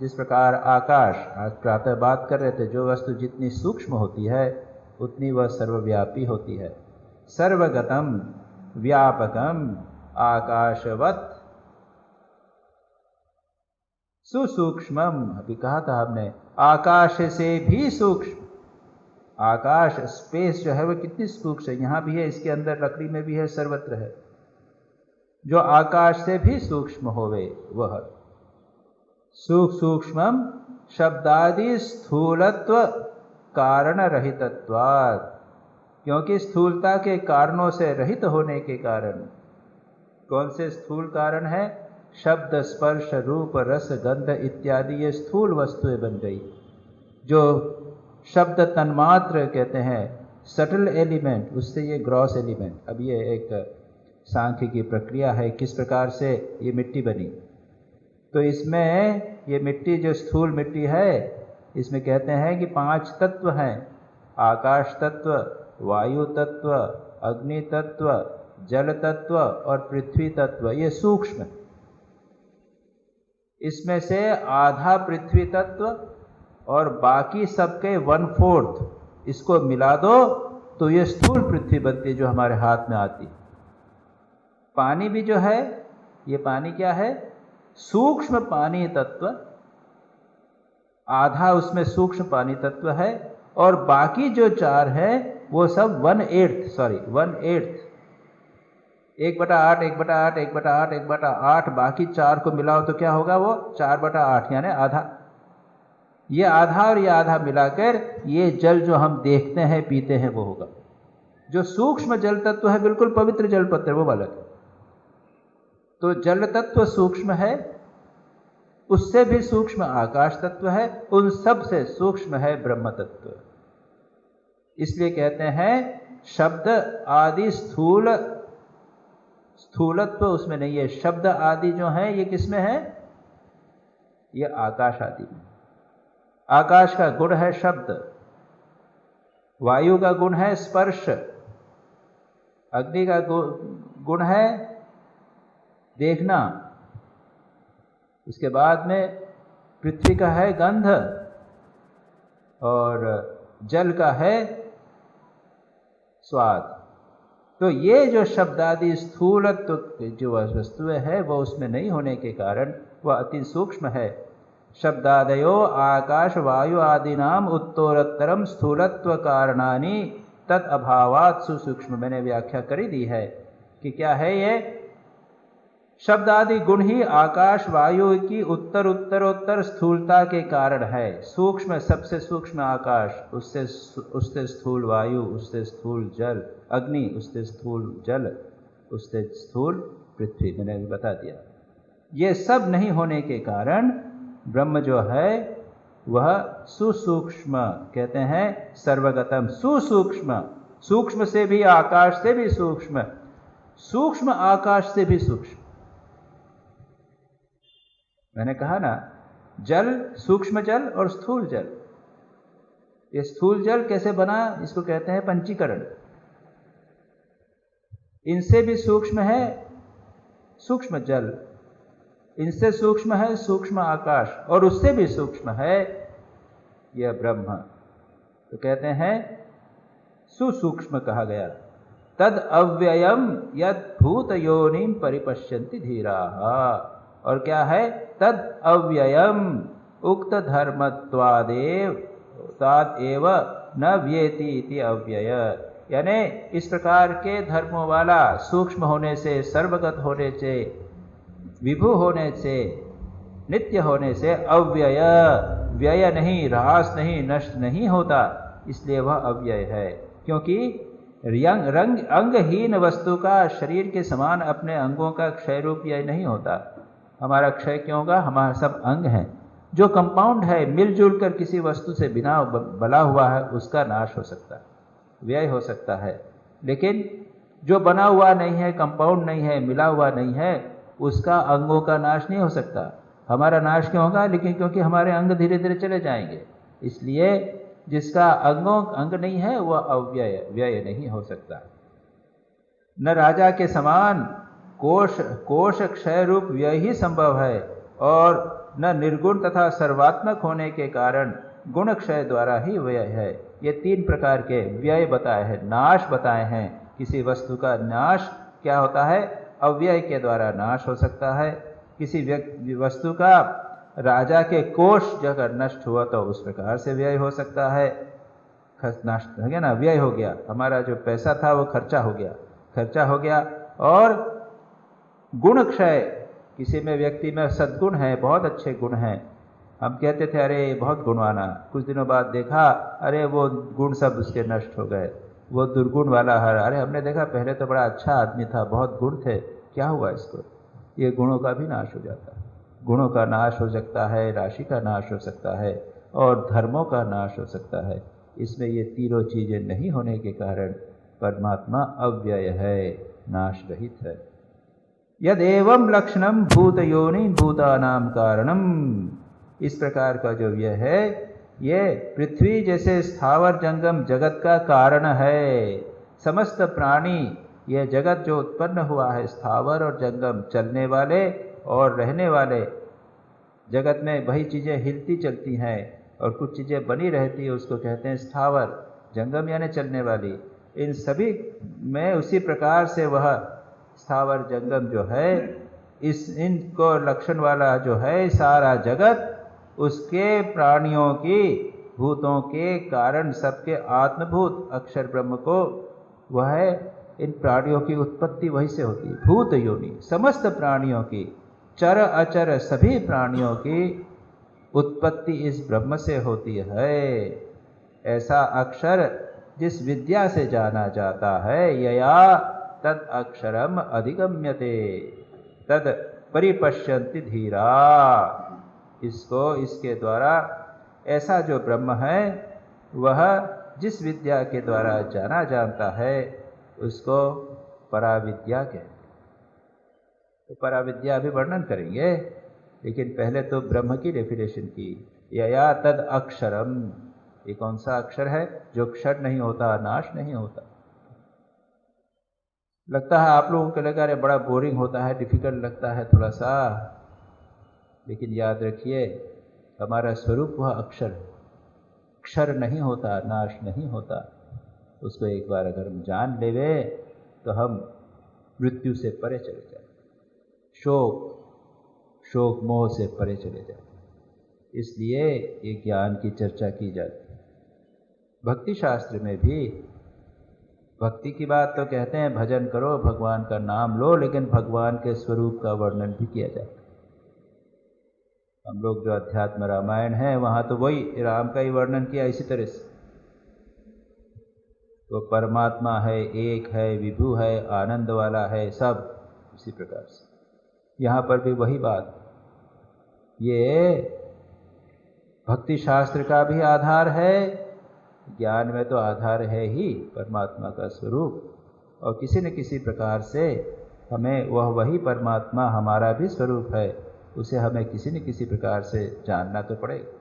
जिस प्रकार आकाश, आज प्रातः बात कर रहे थे, जो वस्तु जितनी सूक्ष्म होती है उतनी वह सर्वव्यापी होती है। सर्वगतम व्यापकम आकाशवत सुसूक्ष्मम, अभी कहा था हमने, आकाश से भी सूक्ष्म। आकाश, स्पेस जो है वो कितनी सूक्ष्म है, यहाँ भी है, इसके अंदर लकड़ी में भी है, सर्वत्र है। जो आकाश से भी सूक्ष्म होवे वह सूक्ष्मम शब्दादि स्थूलत्व कारण रहितत्वात्, क्योंकि स्थूलता के कारणों से रहित होने के कारण। कौन से स्थूल कारण है? शब्द, स्पर्श, रूप, रस, गंध इत्यादि ये स्थूल वस्तुएं बन गई। जो शब्द तन्मात्र कहते हैं, सटल एलिमेंट, उससे ये ग्रॉस एलिमेंट। अब ये एक सांख्य की प्रक्रिया है, किस प्रकार से ये मिट्टी बनी। तो इसमें ये मिट्टी जो स्थूल मिट्टी है, इसमें कहते हैं कि 5 तत्व हैं, आकाश तत्व, वायु तत्व, अग्नि तत्व, जल तत्व और पृथ्वी तत्व ये सूक्ष्म, इसमें से आधा पृथ्वी तत्व और बाकी सबके 1/4 इसको मिला दो तो ये स्थूल पृथ्वी बनती है जो हमारे हाथ में आती। पानी भी जो है, ये पानी क्या है? सूक्ष्म पानी तत्व, आधा उसमें सूक्ष्म पानी तत्व है और बाकी जो 4 है वो सब 1/8 1/8 1/8 1/8 1/8 बाकी 4 को मिलाओ तो क्या होगा? वो 4/8 यानी आधा। ये आधा और ये आधा मिलाकर ये जल जो हम देखते हैं पीते हैं वो होगा। जो सूक्ष्म जल तत्व है बिल्कुल पवित्र जल पत्र वो अलग है। तो जल तत्व सूक्ष्म है, उससे भी सूक्ष्म आकाश तत्व है, उन सब से सूक्ष्म है ब्रह्म तत्व। इसलिए कहते हैं शब्द आदि स्थूलत्व उसमें नहीं है। शब्द आदि जो है ये किसमें है? ये आकाश आदि में। आकाश का गुण है शब्द, वायु का गुण है स्पर्श, अग्नि का गुण है देखना, उसके बाद में पृथ्वी का है गंध और जल का है स्वाद। तो ये जो शब्द आदि स्थूलत्व जो वस्तुएं है वो उसमें नहीं होने के कारण वह अति सूक्ष्म है। शब्दादयो आकाश वायु आदिनाम उत्तरोत्तरम स्थूलत्व कारणानि तत् अभावात् सुसूक्ष्म। मैंने व्याख्या करी दी है कि क्या है ये शब्द आदि गुण ही आकाश वायु की उत्तरोत्तर स्थूलता के कारण है। सूक्ष्म सबसे सूक्ष्म आकाश, उससे स्थूल वायु, उससे स्थूल जल अग्नि, उससे स्थूल जल, उससे स्थूल पृथ्वी, मैंने अभी बता दिया। ये सब नहीं होने के कारण ब्रह्म जो है वह सुसूक्ष्म, कहते हैं सर्वगतम सुसूक्ष्म, सूक्ष्म से भी आकाश से भी सूक्ष्म, सूक्ष्म आकाश से भी सूक्ष्म। मैंने कहा ना जल, सूक्ष्म जल और स्थूल जल। ये स्थूल जल कैसे बना? इसको कहते हैं पंचीकरण। इनसे भी सूक्ष्म है सूक्ष्म जल, इनसे सूक्ष्म है सूक्ष्म आकाश और उससे भी सूक्ष्म है यह ब्रह्म। तो कहते हैं सुसूक्ष्म कहा गया। तद अव्ययम यद भूत योनिम परिपश्यन्ति धीराः। और क्या है? तद अव्ययम उक्त धर्मत्वादेव तादेव न व्येति इति अव्यय। यानी इस प्रकार के धर्मों वाला सूक्ष्म होने से, सर्वगत होने से, विभु होने से, नित्य होने से अव्यय, व्यय नहीं, ह्रास नहीं, नष्ट नहीं होता, इसलिए वह अव्यय है। क्योंकि अंगहीन वस्तु का शरीर के समान अपने अंगों का क्षय रूप यह नहीं होता। हमारा क्षय क्यों होगा? हमारा सब अंग हैं। जो कंपाउंड है मिलजुल कर किसी वस्तु से बिना बना हुआ है उसका नाश हो सकता है, व्यय हो सकता है। लेकिन जो बना हुआ नहीं है, कंपाउंड नहीं है, मिला हुआ नहीं है, उसका अंगों का नाश नहीं हो सकता। हमारा नाश क्यों होगा? लेकिन क्योंकि हमारे अंग धीरे धीरे चले जाएंगे। इसलिए जिसका अंग नहीं है वह अव्यय, व्यय नहीं हो सकता। न राजा के समान कोश क्षय रूप व्यय ही संभव है और न निर्गुण तथा सर्वात्मक होने के कारण गुण क्षय द्वारा ही व्यय है। ये 3 प्रकार के व्यय बताए हैं, नाश बताए हैं। किसी वस्तु का नाश क्या होता है? अव्यय के द्वारा नाश हो सकता है। किसी वस्तु का राजा के कोष अगर नष्ट हुआ तो उस प्रकार से व्यय हो सकता है। नष्ट हो गया ना, व्यय हो गया। हमारा जो पैसा था वो खर्चा हो गया। और गुण क्षय, किसी में व्यक्ति में सद्गुण है, बहुत अच्छे गुण हैं, हम कहते थे अरे बहुत गुणवाना, कुछ दिनों बाद देखा अरे वो गुण सब उसके नष्ट हो गए, वो दुर्गुण वाला है। अरे हमने देखा पहले तो बड़ा अच्छा आदमी था, बहुत गुण थे, क्या हुआ इसको? ये गुणों का भी नाश हो जाता है। गुणों का नाश हो सकता है, राशि का नाश हो सकता है और धर्मों का नाश हो सकता है। इसमें ये तीनों चीज़ें नहीं होने के कारण परमात्मा अव्यय है, नाश रहित है। यदेवं लक्षणम भूत योनि भूतानाम कारणम। इस प्रकार का जो व्यय है ये पृथ्वी जैसे स्थावर जंगम जगत का कारण है। समस्त प्राणी यह जगत जो उत्पन्न हुआ है स्थावर और जंगम, चलने वाले और रहने वाले, जगत में वही चीज़ें हिलती चलती हैं और कुछ चीज़ें बनी रहती है, उसको कहते हैं स्थावर। जंगम यानी चलने वाली। इन सभी में उसी प्रकार से वह स्थावर जंगम जो है, इनको लक्षण वाला जो है सारा जगत, उसके प्राणियों की, भूतों के कारण सबके आत्मभूत अक्षर ब्रह्म को, वह है इन प्राणियों की उत्पत्ति वहीं से होती है। भूत योनि, समस्त प्राणियों की, चर अचर सभी प्राणियों की उत्पत्ति इस ब्रह्म से होती है। ऐसा अक्षर जिस विद्या से जाना जाता है, यया तद अक्षरम अधिगम्यते तद परिपश्यन्ति धीरा। इसको, इसके द्वारा ऐसा जो ब्रह्म है वह जिस विद्या के द्वारा जाना जानता है उसको पराविद्या कहते हैं। तो पराविद्या भी वर्णन करेंगे, लेकिन पहले तो ब्रह्म की डेफिनेशन की। यया तद अक्षरम, ये कौन सा अक्षर है? जो क्षर नहीं होता, नाश नहीं होता। लगता है आप लोगों को लगा अरे बड़ा बोरिंग होता है, डिफिकल्ट लगता है थोड़ा सा, लेकिन याद रखिए हमारा स्वरूप वह अक्षर है। क्षर नहीं होता, नाश नहीं होता। उसको एक बार अगर हम जान लेवे तो हम मृत्यु से परे चले जाए, शोक मोह से परे चले जाए। इसलिए ये ज्ञान की चर्चा की जाती है। भक्ति शास्त्र में भी भक्ति की बात तो कहते हैं भजन करो, भगवान का नाम लो, लेकिन भगवान के स्वरूप का वर्णन भी किया जाता है। हम लोग जो अध्यात्म रामायण है वहाँ तो वही राम का ही वर्णन किया इसी तरह से। वो परमात्मा है, एक है, विभु है, आनंद वाला है, सब इसी प्रकार से यहाँ पर भी वही बात। ये भक्ति शास्त्र का भी आधार है, ज्ञान में तो आधार है ही परमात्मा का स्वरूप, और किसी न किसी प्रकार से हमें वही परमात्मा हमारा भी स्वरूप है, उसे हमें किसी न किसी प्रकार से जानना तो पड़ेगा।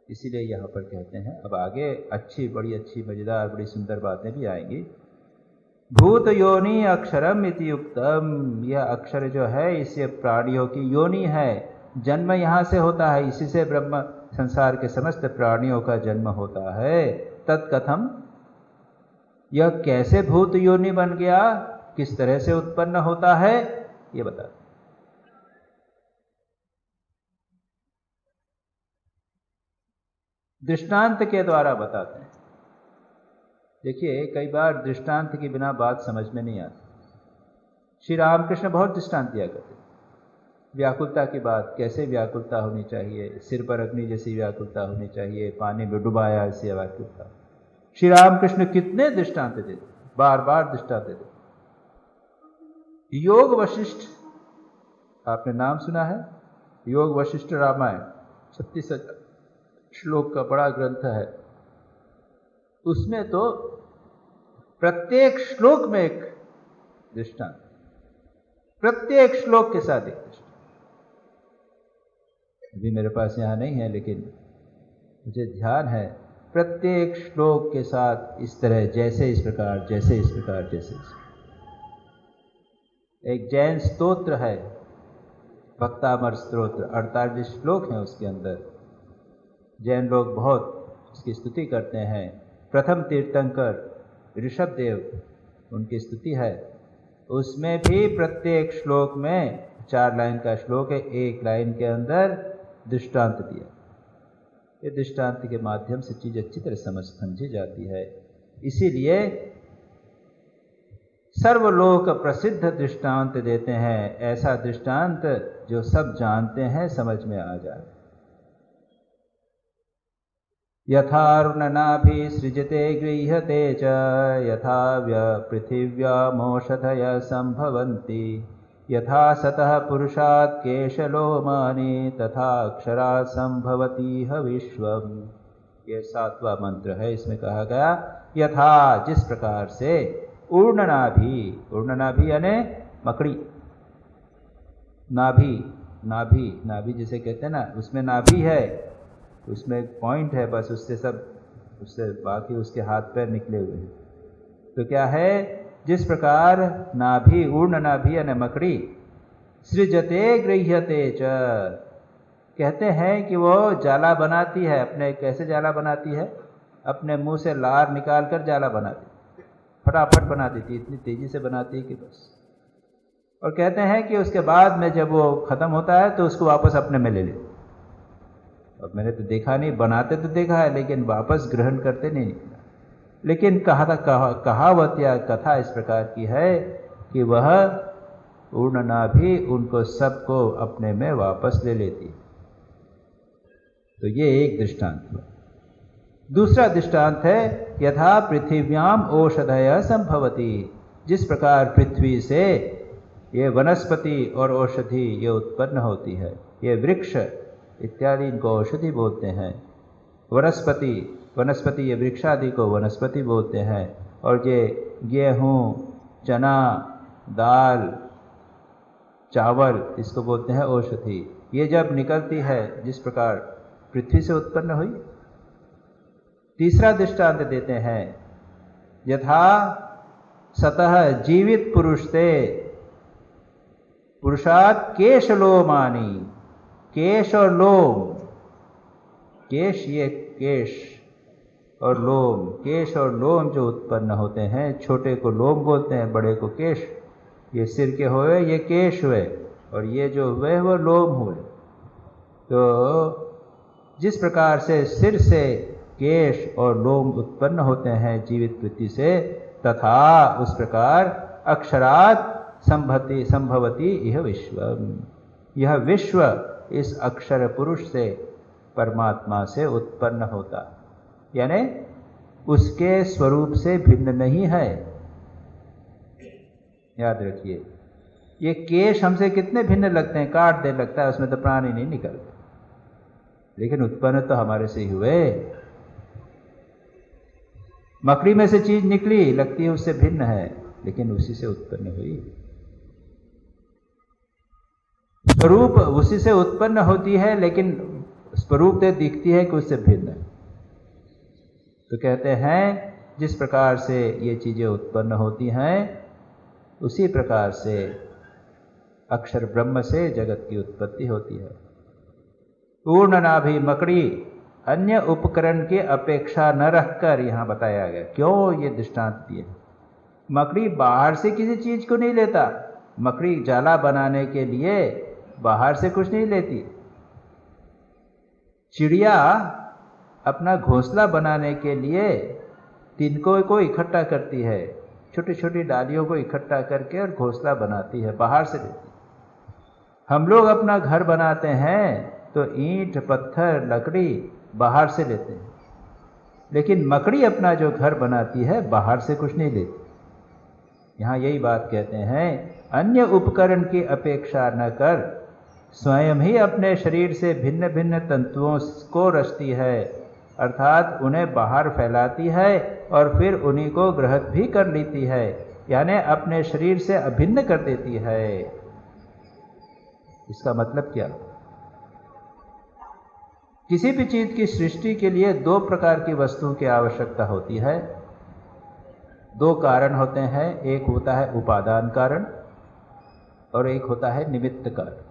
इसीलिए यहाँ पर कहते हैं, अब आगे बड़ी अच्छी मज़ेदार बड़ी सुंदर बातें भी आएंगी। भूत योनि अक्षरम इति उक्तम, यह अक्षर जो है इसे प्राणियों की योनि है, जन्म यहाँ से होता है, इसी से ब्रह्म संसार के समस्त प्राणियों का जन्म होता है। तत्कथम, यह कैसे भूत योनि बन गया, किस तरह से उत्पन्न होता है, ये बता। दृष्टांत के द्वारा बताते हैं। देखिए कई बार दृष्टांत के बिना बात समझ में नहीं आती। श्री रामकृष्ण बहुत दृष्टांत दिया करते। व्याकुलता की बात, कैसे व्याकुलता होनी चाहिए, सिर पर अग्नि जैसी व्याकुलता होनी चाहिए, पानी में डुबाया ऐसी व्याकुलता। श्री रामकृष्ण कितने दृष्टांत देते, बार बार दृष्टांत देते। योग वशिष्ठ, आपने नाम सुना है? योग वशिष्ठ रामायण 36 श्लोक का बड़ा ग्रंथ है। उसमें तो प्रत्येक श्लोक में एक दृष्टांत, प्रत्येक श्लोक के साथ एक दृष्टांत। अभी मेरे पास यहाँ नहीं है, लेकिन मुझे ध्यान है प्रत्येक श्लोक के साथ इस तरह, जैसे इस प्रकार, जैसे इस प्रकार, जैसे इस प्रकार। एक जैन स्तोत्र है भक्तामर स्तोत्र, 48 श्लोक हैं उसके अंदर। जैन लोग बहुत उसकी स्तुति करते हैं। प्रथम तीर्थंकर ऋषभदेव, उनकी स्तुति है। उसमें भी प्रत्येक श्लोक में 4 लाइन का श्लोक है, एक लाइन के अंदर दृष्टांत दिया। ये दृष्टांत के माध्यम से चीज़ अच्छी तरह समझी जाती है। इसीलिए सर्वलोक प्रसिद्ध दृष्टांत देते हैं, ऐसा दृष्टांत जो सब जानते हैं, समझ में आ जाए। यथारुणनाभि सृजते गृह्यते च, यथा पृथिव्यामोषधय संभवन्ति, यथा सतः पुरुषात् केशलोमानि, तथा अक्षरात् संभवतीह विश्वम्। ये 7वां मंत्र है। इसमें कहा गया यथा, जिस प्रकार से, ऊर्णनाभि, ऊर्णनाभि यानी मकड़ी, नाभि जिसे कहते हैं ना, उसमें नाभि है, उसमें एक पॉइंट है, बस उससे बाकी उसके हाथ पैर निकले हुए हैं। तो क्या है, जिस प्रकार नाभि, ऊर्ण नाभि यानी मकड़ी, सृजते गृह्यते च, कहते हैं कि वो जाला बनाती है अपने। कैसे जाला बनाती है? अपने मुंह से लार निकाल कर जाला बनाती, फटाफट बना देती, इतनी तेजी से बनाती है कि बस। और कहते हैं कि उसके बाद में जब वो खत्म होता है तो उसको वापस अपने में ले लेते। अब मैंने तो देखा नहीं, बनाते तो देखा है, लेकिन वापस ग्रहण करते नहीं। लेकिन कहावत या कथा इस प्रकार की है कि वह ऊर्ण नाभि उनको सबको अपने में वापस ले लेती। तो ये एक दृष्टांत हुआ। दूसरा दृष्टांत है यथा पृथिव्याम औषधय संभवती, जिस प्रकार पृथ्वी से ये वनस्पति और औषधि ये उत्पन्न होती है। ये वृक्ष इत्यादि इनको औषधि बोलते हैं। वनस्पति ये वृक्षादि को वनस्पति बोलते हैं। और ये गेहूँ, चना, दाल, चावल इसको बोलते हैं औषधि। ये जब निकलती है जिस प्रकार पृथ्वी से उत्पन्न हुई। तीसरा दृष्टांत देते हैं यथा सतः जीवित पुरुष से पुरुषात् केश लोमानी, केश और लोम, केश ये केश और लोम, केश और लोम जो उत्पन्न होते हैं, छोटे को लोम बोलते हैं, बड़े को केश। ये सिर के हुए ये केश हुए, और ये जो हुए वो लोम हुए। तो जिस प्रकार से सिर से केश और लोम उत्पन्न होते हैं जीवित पृथ्वी से, तथा उस प्रकार अक्षरात् संभवती यह विश्व, यह विश्व इस अक्षर पुरुष से परमात्मा से उत्पन्न होता, यानी उसके स्वरूप से भिन्न नहीं है। याद रखिए, ये केश हमसे कितने भिन्न लगते हैं, काट दे लगता है, उसमें तो प्राण ही नहीं निकलते, लेकिन उत्पन्न तो हमारे से ही हुए। मकड़ी में से चीज निकली, लगती है उससे भिन्न है, लेकिन उसी से उत्पन्न हुई। स्वरूप उसी से उत्पन्न होती है, लेकिन स्वरूप से दिखती है कि उससे भिन्न है। तो कहते हैं जिस प्रकार से ये चीजें उत्पन्न होती हैं, उसी प्रकार से अक्षर ब्रह्म से जगत की उत्पत्ति होती है। ऊर्ण नाभि मकड़ी अन्य उपकरण की अपेक्षा न रखकर यहाँ बताया गया। क्यों ये दृष्टांत दिए? मकड़ी बाहर से किसी चीज को नहीं लेता। मकड़ी जाला बनाने के लिए बाहर से कुछ नहीं लेती। चिड़िया अपना घोंसला बनाने के लिए तिनकों को इकट्ठा करती है, छोटी छोटी डालियों को इकट्ठा करके और घोंसला बनाती है, बाहर से लेती। हम लोग अपना घर बनाते हैं तो ईंट, पत्थर, लकड़ी बाहर से लेते हैं, लेकिन मकड़ी अपना जो घर बनाती है बाहर से कुछ नहीं लेती। यहाँ यही बात कहते हैं, अन्य उपकरण की अपेक्षा न कर स्वयं ही अपने शरीर से भिन्न भिन्न तंतुओं को रचती है, अर्थात उन्हें बाहर फैलाती है और फिर उन्हीं को ग्रहण भी कर लेती है, यानी अपने शरीर से अभिन्न कर देती है। इसका मतलब क्या? किसी भी चीज की सृष्टि के लिए दो प्रकार की वस्तुओं की आवश्यकता होती है। दो कारण होते हैं, एक होता है उपादान कारण और एक होता है निमित्त कारण।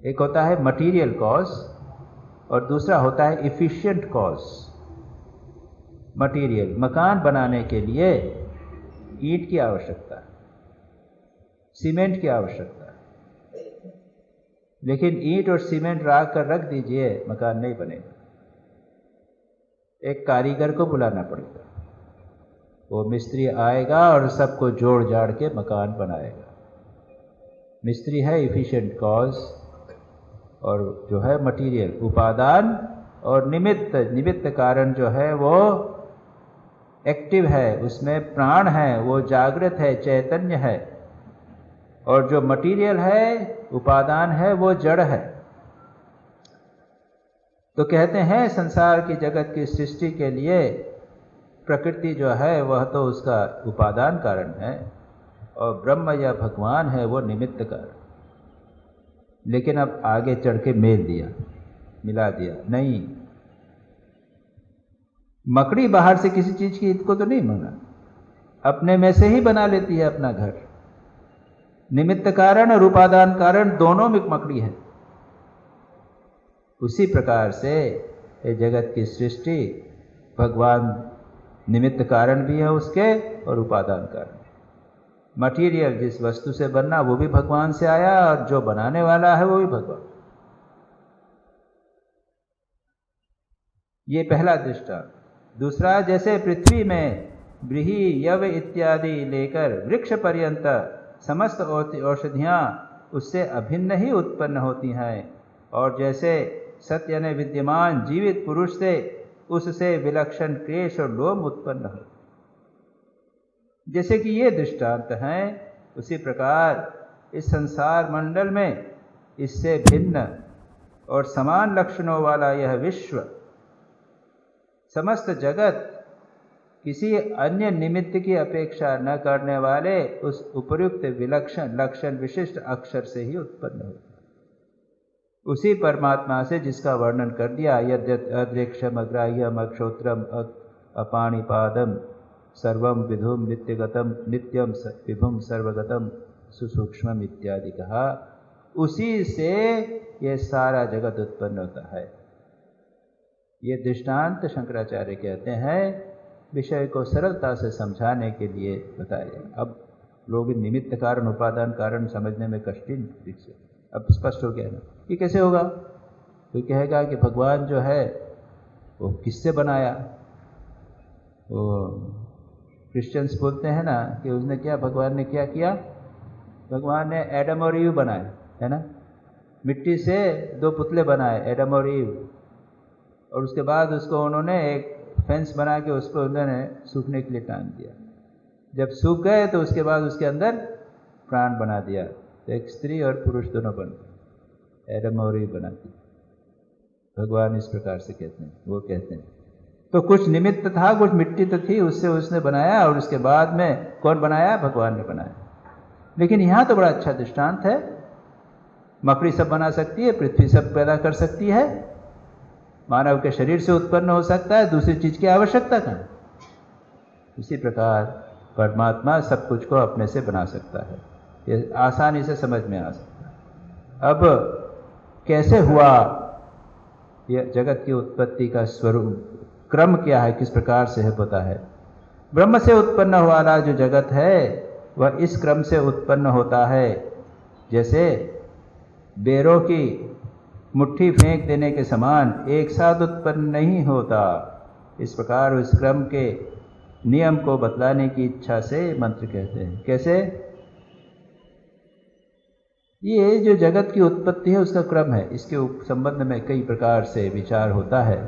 एक होता है मटीरियल कॉज और दूसरा होता है इफिशिएंट कॉज। मटीरियल, मकान बनाने के लिए ईंट की आवश्यकता है, सीमेंट की आवश्यकता है, लेकिन ईंट और सीमेंट राख कर रख दीजिए, मकान नहीं बनेगा। एक कारीगर को बुलाना पड़ेगा, वो मिस्त्री आएगा और सबको जोड़ जाड़ के मकान बनाएगा। मिस्त्री है इफिशिएंट कॉज और जो है मटीरियल उपादान, और निमित्त कारण जो है वो एक्टिव है, उसमें प्राण है, वो जागृत है, चैतन्य है। और जो मटीरियल है, उपादान है, वो जड़ है। तो कहते हैं संसार की जगत की सृष्टि के लिए प्रकृति जो है वह तो उसका उपादान कारण है और ब्रह्म या भगवान है वो निमित्त कारण। लेकिन अब आगे चढ़ के मिला दिया नहीं, मकड़ी बाहर से किसी चीज की को तो नहीं माना, अपने में से ही बना लेती है अपना घर। निमित्त कारण और उपादान कारण दोनों में मकड़ी है। उसी प्रकार से ये जगत की सृष्टि भगवान निमित्त कारण भी है उसके और उपादान कारण। मटीरियल जिस वस्तु से बनना वो भी भगवान से आया और जो बनाने वाला है वो भी भगवान। ये पहला दृष्टांत। दूसरा, जैसे पृथ्वी में व्रीहि यव इत्यादि लेकर वृक्ष पर्यंत समस्त औषधियाँ उससे अभिन्न ही उत्पन्न होती हैं, और जैसे सत्य ने विद्यमान जीवित पुरुष से उससे विलक्षण क्लेश और लोम उत्पन्न हो, जैसे कि ये दृष्टांत हैं, उसी प्रकार इस संसार मंडल में इससे भिन्न और समान लक्षणों वाला यह विश्व, समस्त जगत किसी अन्य निमित्त की अपेक्षा न करने वाले उस उपर्युक्त विलक्षण लक्षण विशिष्ट अक्षर से ही उत्पन्न होता है। उसी परमात्मा से जिसका वर्णन कर दिया, यद्यक्षम अग्राह्यम अक्षोत्रम अपाणिपादम सर्वम विधुम नित्यगतम नित्यम विभुम सर्वगतम सुसूक्ष्मम इत्यादि कहा, उसी से ये सारा जगत उत्पन्न होता है। ये दृष्टांत शंकराचार्य कहते हैं विषय को सरलता से समझाने के लिए बताया। अब लोग निमित्त कारण उपादान कारण समझने में कठिन दिखे, अब स्पष्ट हो गया ना। ये कैसे होगा? कोई कहेगा कि भगवान जो है वो किससे बनाया? वो क्रिश्चियंस बोलते हैं ना कि उसने क्या, भगवान ने क्या किया? भगवान ने एडम और ईव बनाए, है ना। मिट्टी से दो पुतले बनाए, एडम और ईव, और उसके बाद उसको उन्होंने एक फेंस बना के उसको उन्होंने सूखने के लिए टांग दिया। जब सूख गए तो उसके बाद उसके अंदर प्राण बना दिया, तो एक स्त्री और पुरुष दोनों बन गए, एडम और ईव बना दी। भगवान इस प्रकार से कहते हैं, वो कहते हैं तो कुछ निमित्त था, कुछ मिट्टी तो थी, उससे उसने बनाया, और उसके बाद में कौन बनाया? भगवान ने बनाया। लेकिन यहाँ तो बड़ा अच्छा दृष्टांत है। मकड़ी सब बना सकती है, पृथ्वी सब पैदा कर सकती है, मानव के शरीर से उत्पन्न हो सकता है, दूसरी चीज की आवश्यकता कहाँ? इसी प्रकार परमात्मा सब कुछ को अपने से बना सकता है, ये आसानी से समझ में आ सकता है। अब कैसे हुआ यह जगत की उत्पत्ति का स्वरूप, क्रम क्या है, किस प्रकार से है पता है। ब्रह्म से उत्पन्न वाला जो जगत है वह इस क्रम से उत्पन्न होता है, जैसे बेरों की मुट्ठी फेंक देने के समान एक साथ उत्पन्न नहीं होता। इस प्रकार उस क्रम के नियम को बतलाने की इच्छा से मंत्र कहते हैं। कैसे? ये जो जगत की उत्पत्ति है उसका क्रम है, इसके संबंध में कई प्रकार से विचार होता है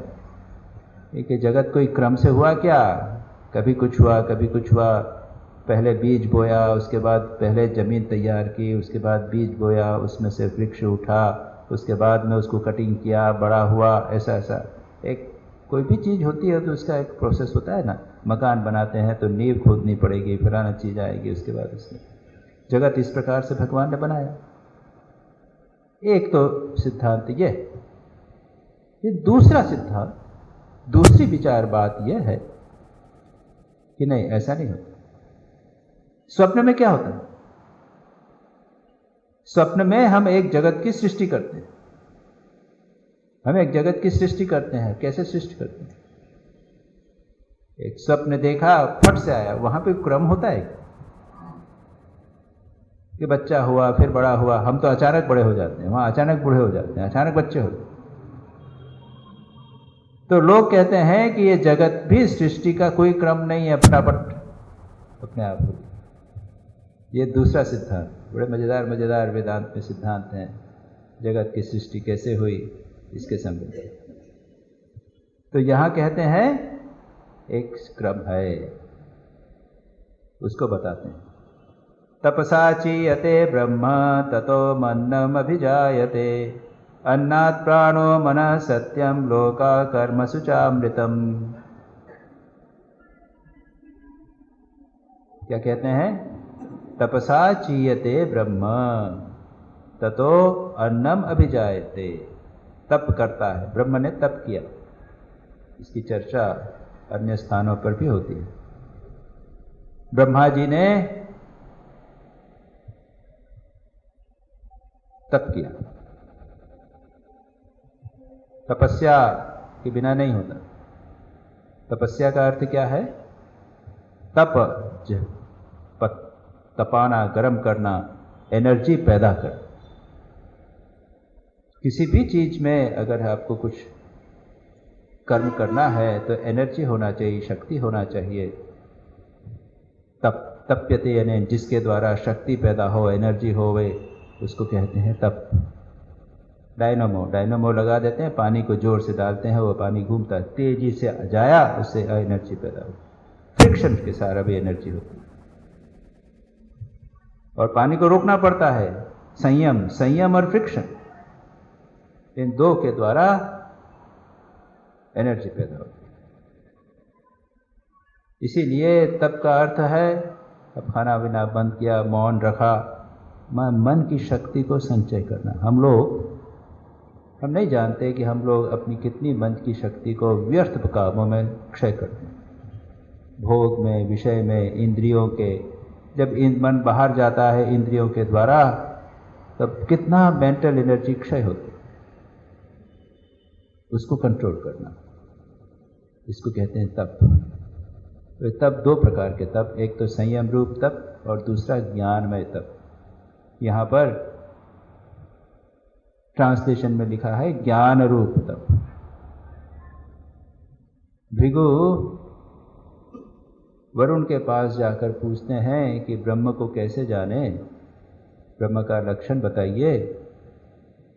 कि जगत कोई क्रम से हुआ क्या? कभी कुछ हुआ, कभी कुछ हुआ। पहले बीज बोया, उसके बाद पहले जमीन तैयार की, उसके बाद बीज बोया, उसमें से वृक्ष उठा, उसके बाद में उसको कटिंग किया, बड़ा हुआ, ऐसा ऐसा। एक कोई भी चीज़ होती है तो उसका एक प्रोसेस होता है ना। मकान बनाते हैं तो नींव खोदनी पड़ेगी, फलाना चीज़ आएगी, उसके बाद उसमें जगत इस प्रकार से भगवान ने बनाया। एक तो सिद्धांत ये दूसरा सिद्धांत, दूसरी विचार बात यह है कि नहीं, ऐसा नहीं होता। स्वप्न में क्या होता है? स्वप्न में हम एक जगत की सृष्टि करते हैं। हम एक जगत की सृष्टि करते हैं। कैसे सृष्टि करते हैं? एक स्वप्न देखा, फट से आया, वहां पे क्रम होता है कि बच्चा हुआ, फिर बड़ा हुआ। हम तो अचानक बड़े हो जाते हैं, वहां अचानक बूढ़े हो जाते हैं, अचानक बच्चे हो जाते हैं। तो लोग कहते हैं कि ये जगत भी सृष्टि का कोई क्रम नहीं है, फटाफट अपने आप हो। ये दूसरा सिद्धांत, बड़े मजेदार मजेदार वेदांत में सिद्धांत हैं। जगत की सृष्टि कैसे हुई इसके संबंध में तो यहाँ कहते हैं एक क्रम है, उसको बताते हैं। तपसा चीयते ब्रह्म ततो मन्नम अभिजायते, अन्नात् प्राणो मनः सत्यम लोका कर्मसु चामृतम। क्या कहते हैं? तपसा चीयते ब्रह्म ततो अन्नम अभिजायते। तप करता है, ब्रह्म ने तप किया। इसकी चर्चा अन्य स्थानों पर भी होती है। ब्रह्मा जी ने तप किया। तपस्या के बिना नहीं होता। तपस्या का अर्थ क्या है? तपाना, गर्म करना, एनर्जी पैदा करना। किसी भी चीज में अगर आपको कुछ कर्म करना है तो एनर्जी होना चाहिए, शक्ति होना चाहिए। तप्यते यानी जिसके द्वारा शक्ति पैदा हो, एनर्जी होवे, उसको कहते हैं तप। डायनामो लगा देते हैं, पानी को जोर से डालते हैं, वो पानी घूमता है, तेजी से जाया, उससे एनर्जी पैदा होती है। फ्रिक्शन के सारा भी एनर्जी होती है। और पानी को रोकना पड़ता है, संयम और फ्रिक्शन, इन दो के द्वारा एनर्जी पैदा होती है। इसीलिए तप का अर्थ है, अब खाना पीना बंद किया, मौन रखा, मन की शक्ति को संचय करना। हम नहीं जानते कि हम लोग अपनी कितनी मन की शक्ति को व्यर्थ कामों में क्षय करते हैं, भोग में, विषय में, इंद्रियों के। जब मन बाहर जाता है इंद्रियों के द्वारा, तब कितना मेंटल एनर्जी क्षय होती है। उसको कंट्रोल करना, इसको कहते हैं तप। तो तप दो प्रकार के तप, एक तो संयम रूप तप और दूसरा ज्ञानमय तप। यहाँ पर ट्रांसलेशन में लिखा है ज्ञान रूप तप। भृगु वरुण के पास जाकर पूछते हैं कि ब्रह्म को कैसे जाने, ब्रह्म का लक्षण बताइए।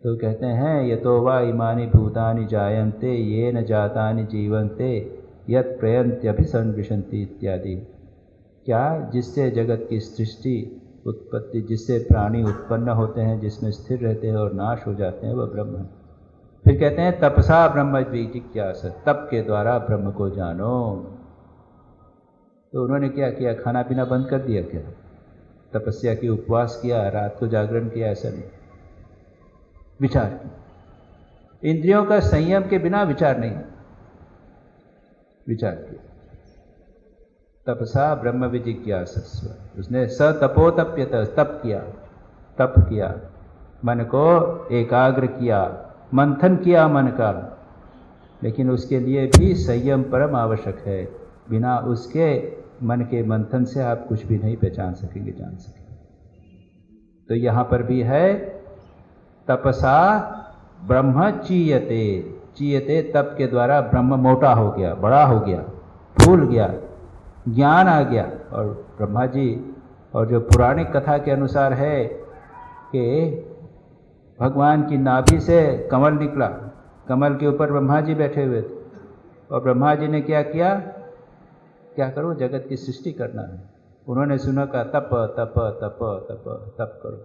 तो कहते हैं यतो वा इमानि भूतानि जायन्ते येन जातानि जीवन्ते यत् प्रयन्त्यभिसंविशन्ति इत्यादि। क्या जिससे जगत की सृष्टि उत्पत्ति, जिससे प्राणी उत्पन्न होते हैं, जिसमें स्थिर रहते हैं और नाश हो जाते हैं, वह ब्रह्म है। फिर कहते हैं तपसा ब्रह्म जिज्ञासा, तप के द्वारा ब्रह्म को जानो। तो उन्होंने क्या किया? खाना पीना बंद कर दिया क्या? तपस्या की, उपवास किया, रात को जागरण किया? ऐसा नहीं, विचार किया। इंद्रियों का संयम के बिना विचार नहीं, विचार किया। तपसा ब्रह्म विजिज्ञासस्व, उसने सतपोतप्यत, तप किया, मन को एकाग्र किया, मंथन किया मन का। लेकिन उसके लिए भी संयम परम आवश्यक है। बिना उसके मन के मंथन से आप कुछ भी नहीं पहचान सकेंगे, जान सकेंगे। तो यहाँ पर भी है तपसा ब्रह्म चीयते, चीयते तप के द्वारा ब्रह्म मोटा हो गया, बड़ा हो गया, फूल गया, ज्ञान आ गया। और ब्रह्मा जी, और जो पुराणिक कथा के अनुसार है कि भगवान की नाभि से कमल निकला, कमल के ऊपर ब्रह्मा जी बैठे हुए थे, और ब्रह्मा जी ने क्या किया? क्या करो? जगत की सृष्टि करना है। उन्होंने सुना का तप तप तप तप तप करो,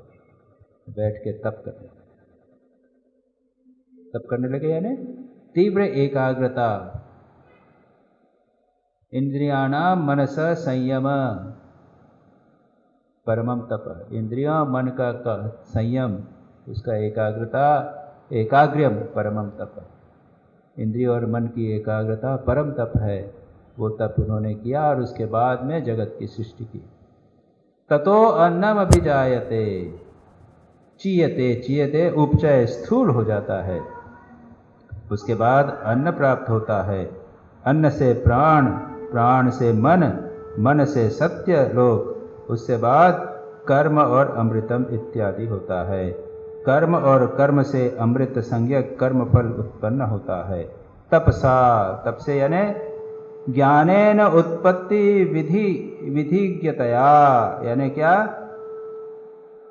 बैठ के तप करने लगे। यानी तीव्र एकाग्रता, इंद्रियाणाम मनस संयम परमम तप। इंद्रियां, मन का संयम, उसका एकाग्रता, एकाग्र्यम परमम तप। इंद्रिय और मन की एकाग्रता परम तप है। वो तप उन्होंने किया और उसके बाद में जगत की सृष्टि की। ततो अन्नम अभिजायते, चीयते, चीयते उपचय, स्थूल हो जाता है। उसके बाद अन्न प्राप्त होता है। अन्न से प्राण, प्राण से मन, मन से सत्य लोक, उससे बाद कर्म और अमृतम इत्यादि होता है। कर्म और कर्म से अमृत संज्ञक कर्म फल उत्पन्न होता है। तपसा, तप से यानी ज्ञानेन उत्पत्ति विधिज्ञतया, यानी क्या?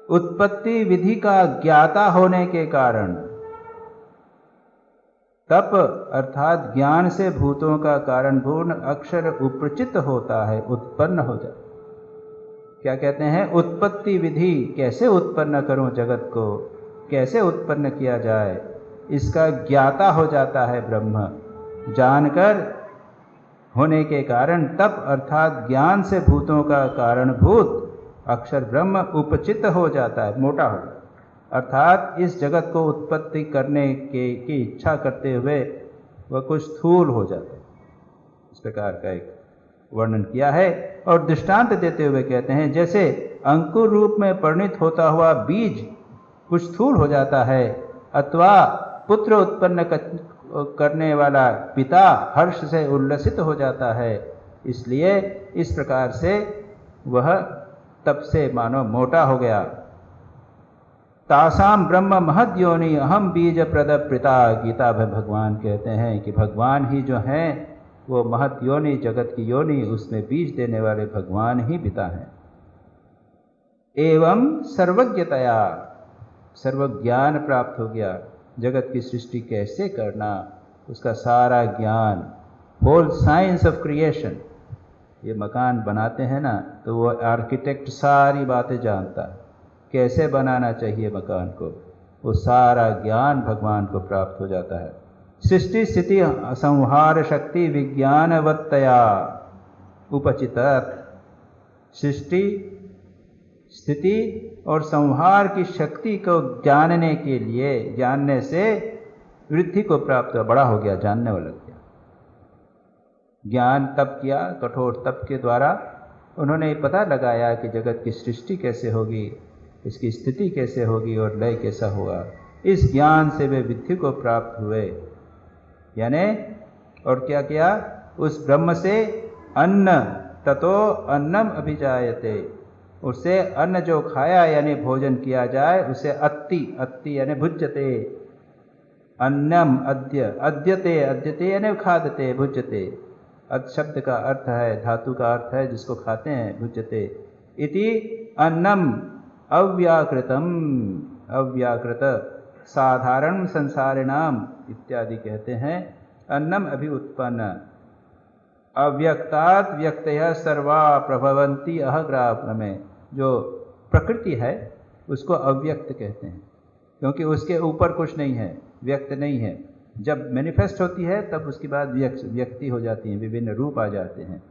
उत्पत्ति विधि का ज्ञाता होने के कारण। तप अर्थात ज्ञान से भूतों का कारण पूर्ण अक्षर उपचित होता है, उत्पन्न हो जाता। क्या कहते हैं? उत्पत्ति विधि, कैसे उत्पन्न करूं जगत को, कैसे उत्पन्न किया जाए, इसका ज्ञाता हो जाता है ब्रह्म। जानकर होने के कारण तप अर्थात ज्ञान से भूतों का कारणभूत अक्षर ब्रह्म उपचित हो जाता है, मोटा हो जाता है। अर्थात इस जगत को उत्पत्ति करने की इच्छा करते हुए वह कुछ स्थूल हो जाता है। इस प्रकार का एक वर्णन किया है। और दृष्टांत देते हुए कहते हैं, जैसे अंकुर रूप में परिणित होता हुआ बीज कुछ स्थूल हो जाता है, अथवा पुत्र उत्पन्न करने वाला पिता हर्ष से उल्लसित हो जाता है, इसलिए इस प्रकार से वह तप से मानो मोटा हो गया। तासाम ब्रह्म महद योनि अहम बीज प्रद पिता, गीता में भगवान कहते हैं कि भगवान ही जो हैं वो महत योनि, जगत की योनि, उसमें बीज देने वाले भगवान ही पिता हैं। एवं सर्वज्ञतया, सर्वज्ञान प्राप्त हो गया, जगत की सृष्टि कैसे करना उसका सारा ज्ञान, होल साइंस ऑफ क्रिएशन। ये मकान बनाते हैं ना, तो वो आर्किटेक्ट सारी बातें जानता है, कैसे बनाना चाहिए मकान को, वो सारा ज्ञान भगवान को प्राप्त हो जाता है। सृष्टि स्थिति संहार शक्ति विज्ञानवत्तया उपचित, सृष्टि स्थिति और संहार की शक्ति को जानने के लिए, जानने से वृद्धि को प्राप्त हुआ, बड़ा हो गया, जानने वाला गया। ज्ञान तप किया, कठोर तप के द्वारा उन्होंने पता लगाया कि जगत की सृष्टि कैसे होगी, इसकी स्थिति कैसे होगी और लय कैसा होगा। इस ज्ञान से वे वृद्धि को प्राप्त हुए, यानी और क्या किया, उस ब्रह्म से अन्न, ततो अन्नम अभिजायते, उससे अन्न जो खाया यानी भोजन किया जाए उसे अत्ति, अत्ति यानी भुज्यते, अन्नम अद्य, अद्यते, अद्यते यानी खादते, भुज्यते। अद शब्द का अर्थ है, धातु का अर्थ है जिसको खाते हैं, भुज्यते इति अन्नम अव्याकृतम, अव्याकृत साधारण संसारिणाम इत्यादि कहते हैं। अन्नम अभि उत्पन्न, अव्यक्तात् व्यक्तयः सर्वा प्रभवन्ति अहग्राह्य में, जो प्रकृति है उसको अव्यक्त कहते हैं, क्योंकि उसके ऊपर कुछ नहीं है, व्यक्त नहीं है। जब मैनिफेस्ट होती है तब उसके बाद व्यक्ति हो जाती है, विभिन्न रूप आ जाते हैं।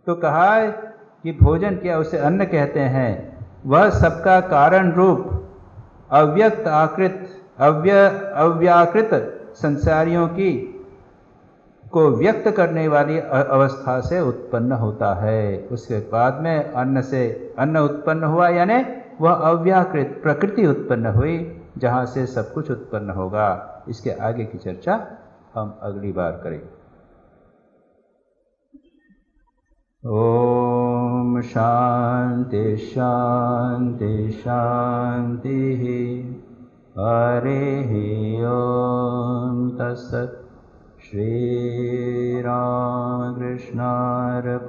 तो कहा कि भोजन क्या, उसे अन्न कहते हैं, वह सबका कारण रूप अव्यक्त आकृत, अव्याकृत संसारियों की को व्यक्त करने वाली अवस्था से उत्पन्न होता है। उसके बाद में अन्न से अन्न उत्पन्न हुआ, यानी वह अव्याकृत प्रकृति उत्पन्न हुई जहाँ से सब कुछ उत्पन्न होगा। इसके आगे की चर्चा हम अगली बार करें। ओम शांति शांति शांति। हरि ओम तत्सत्। श्री राम कृष्णार्पणमस्तु।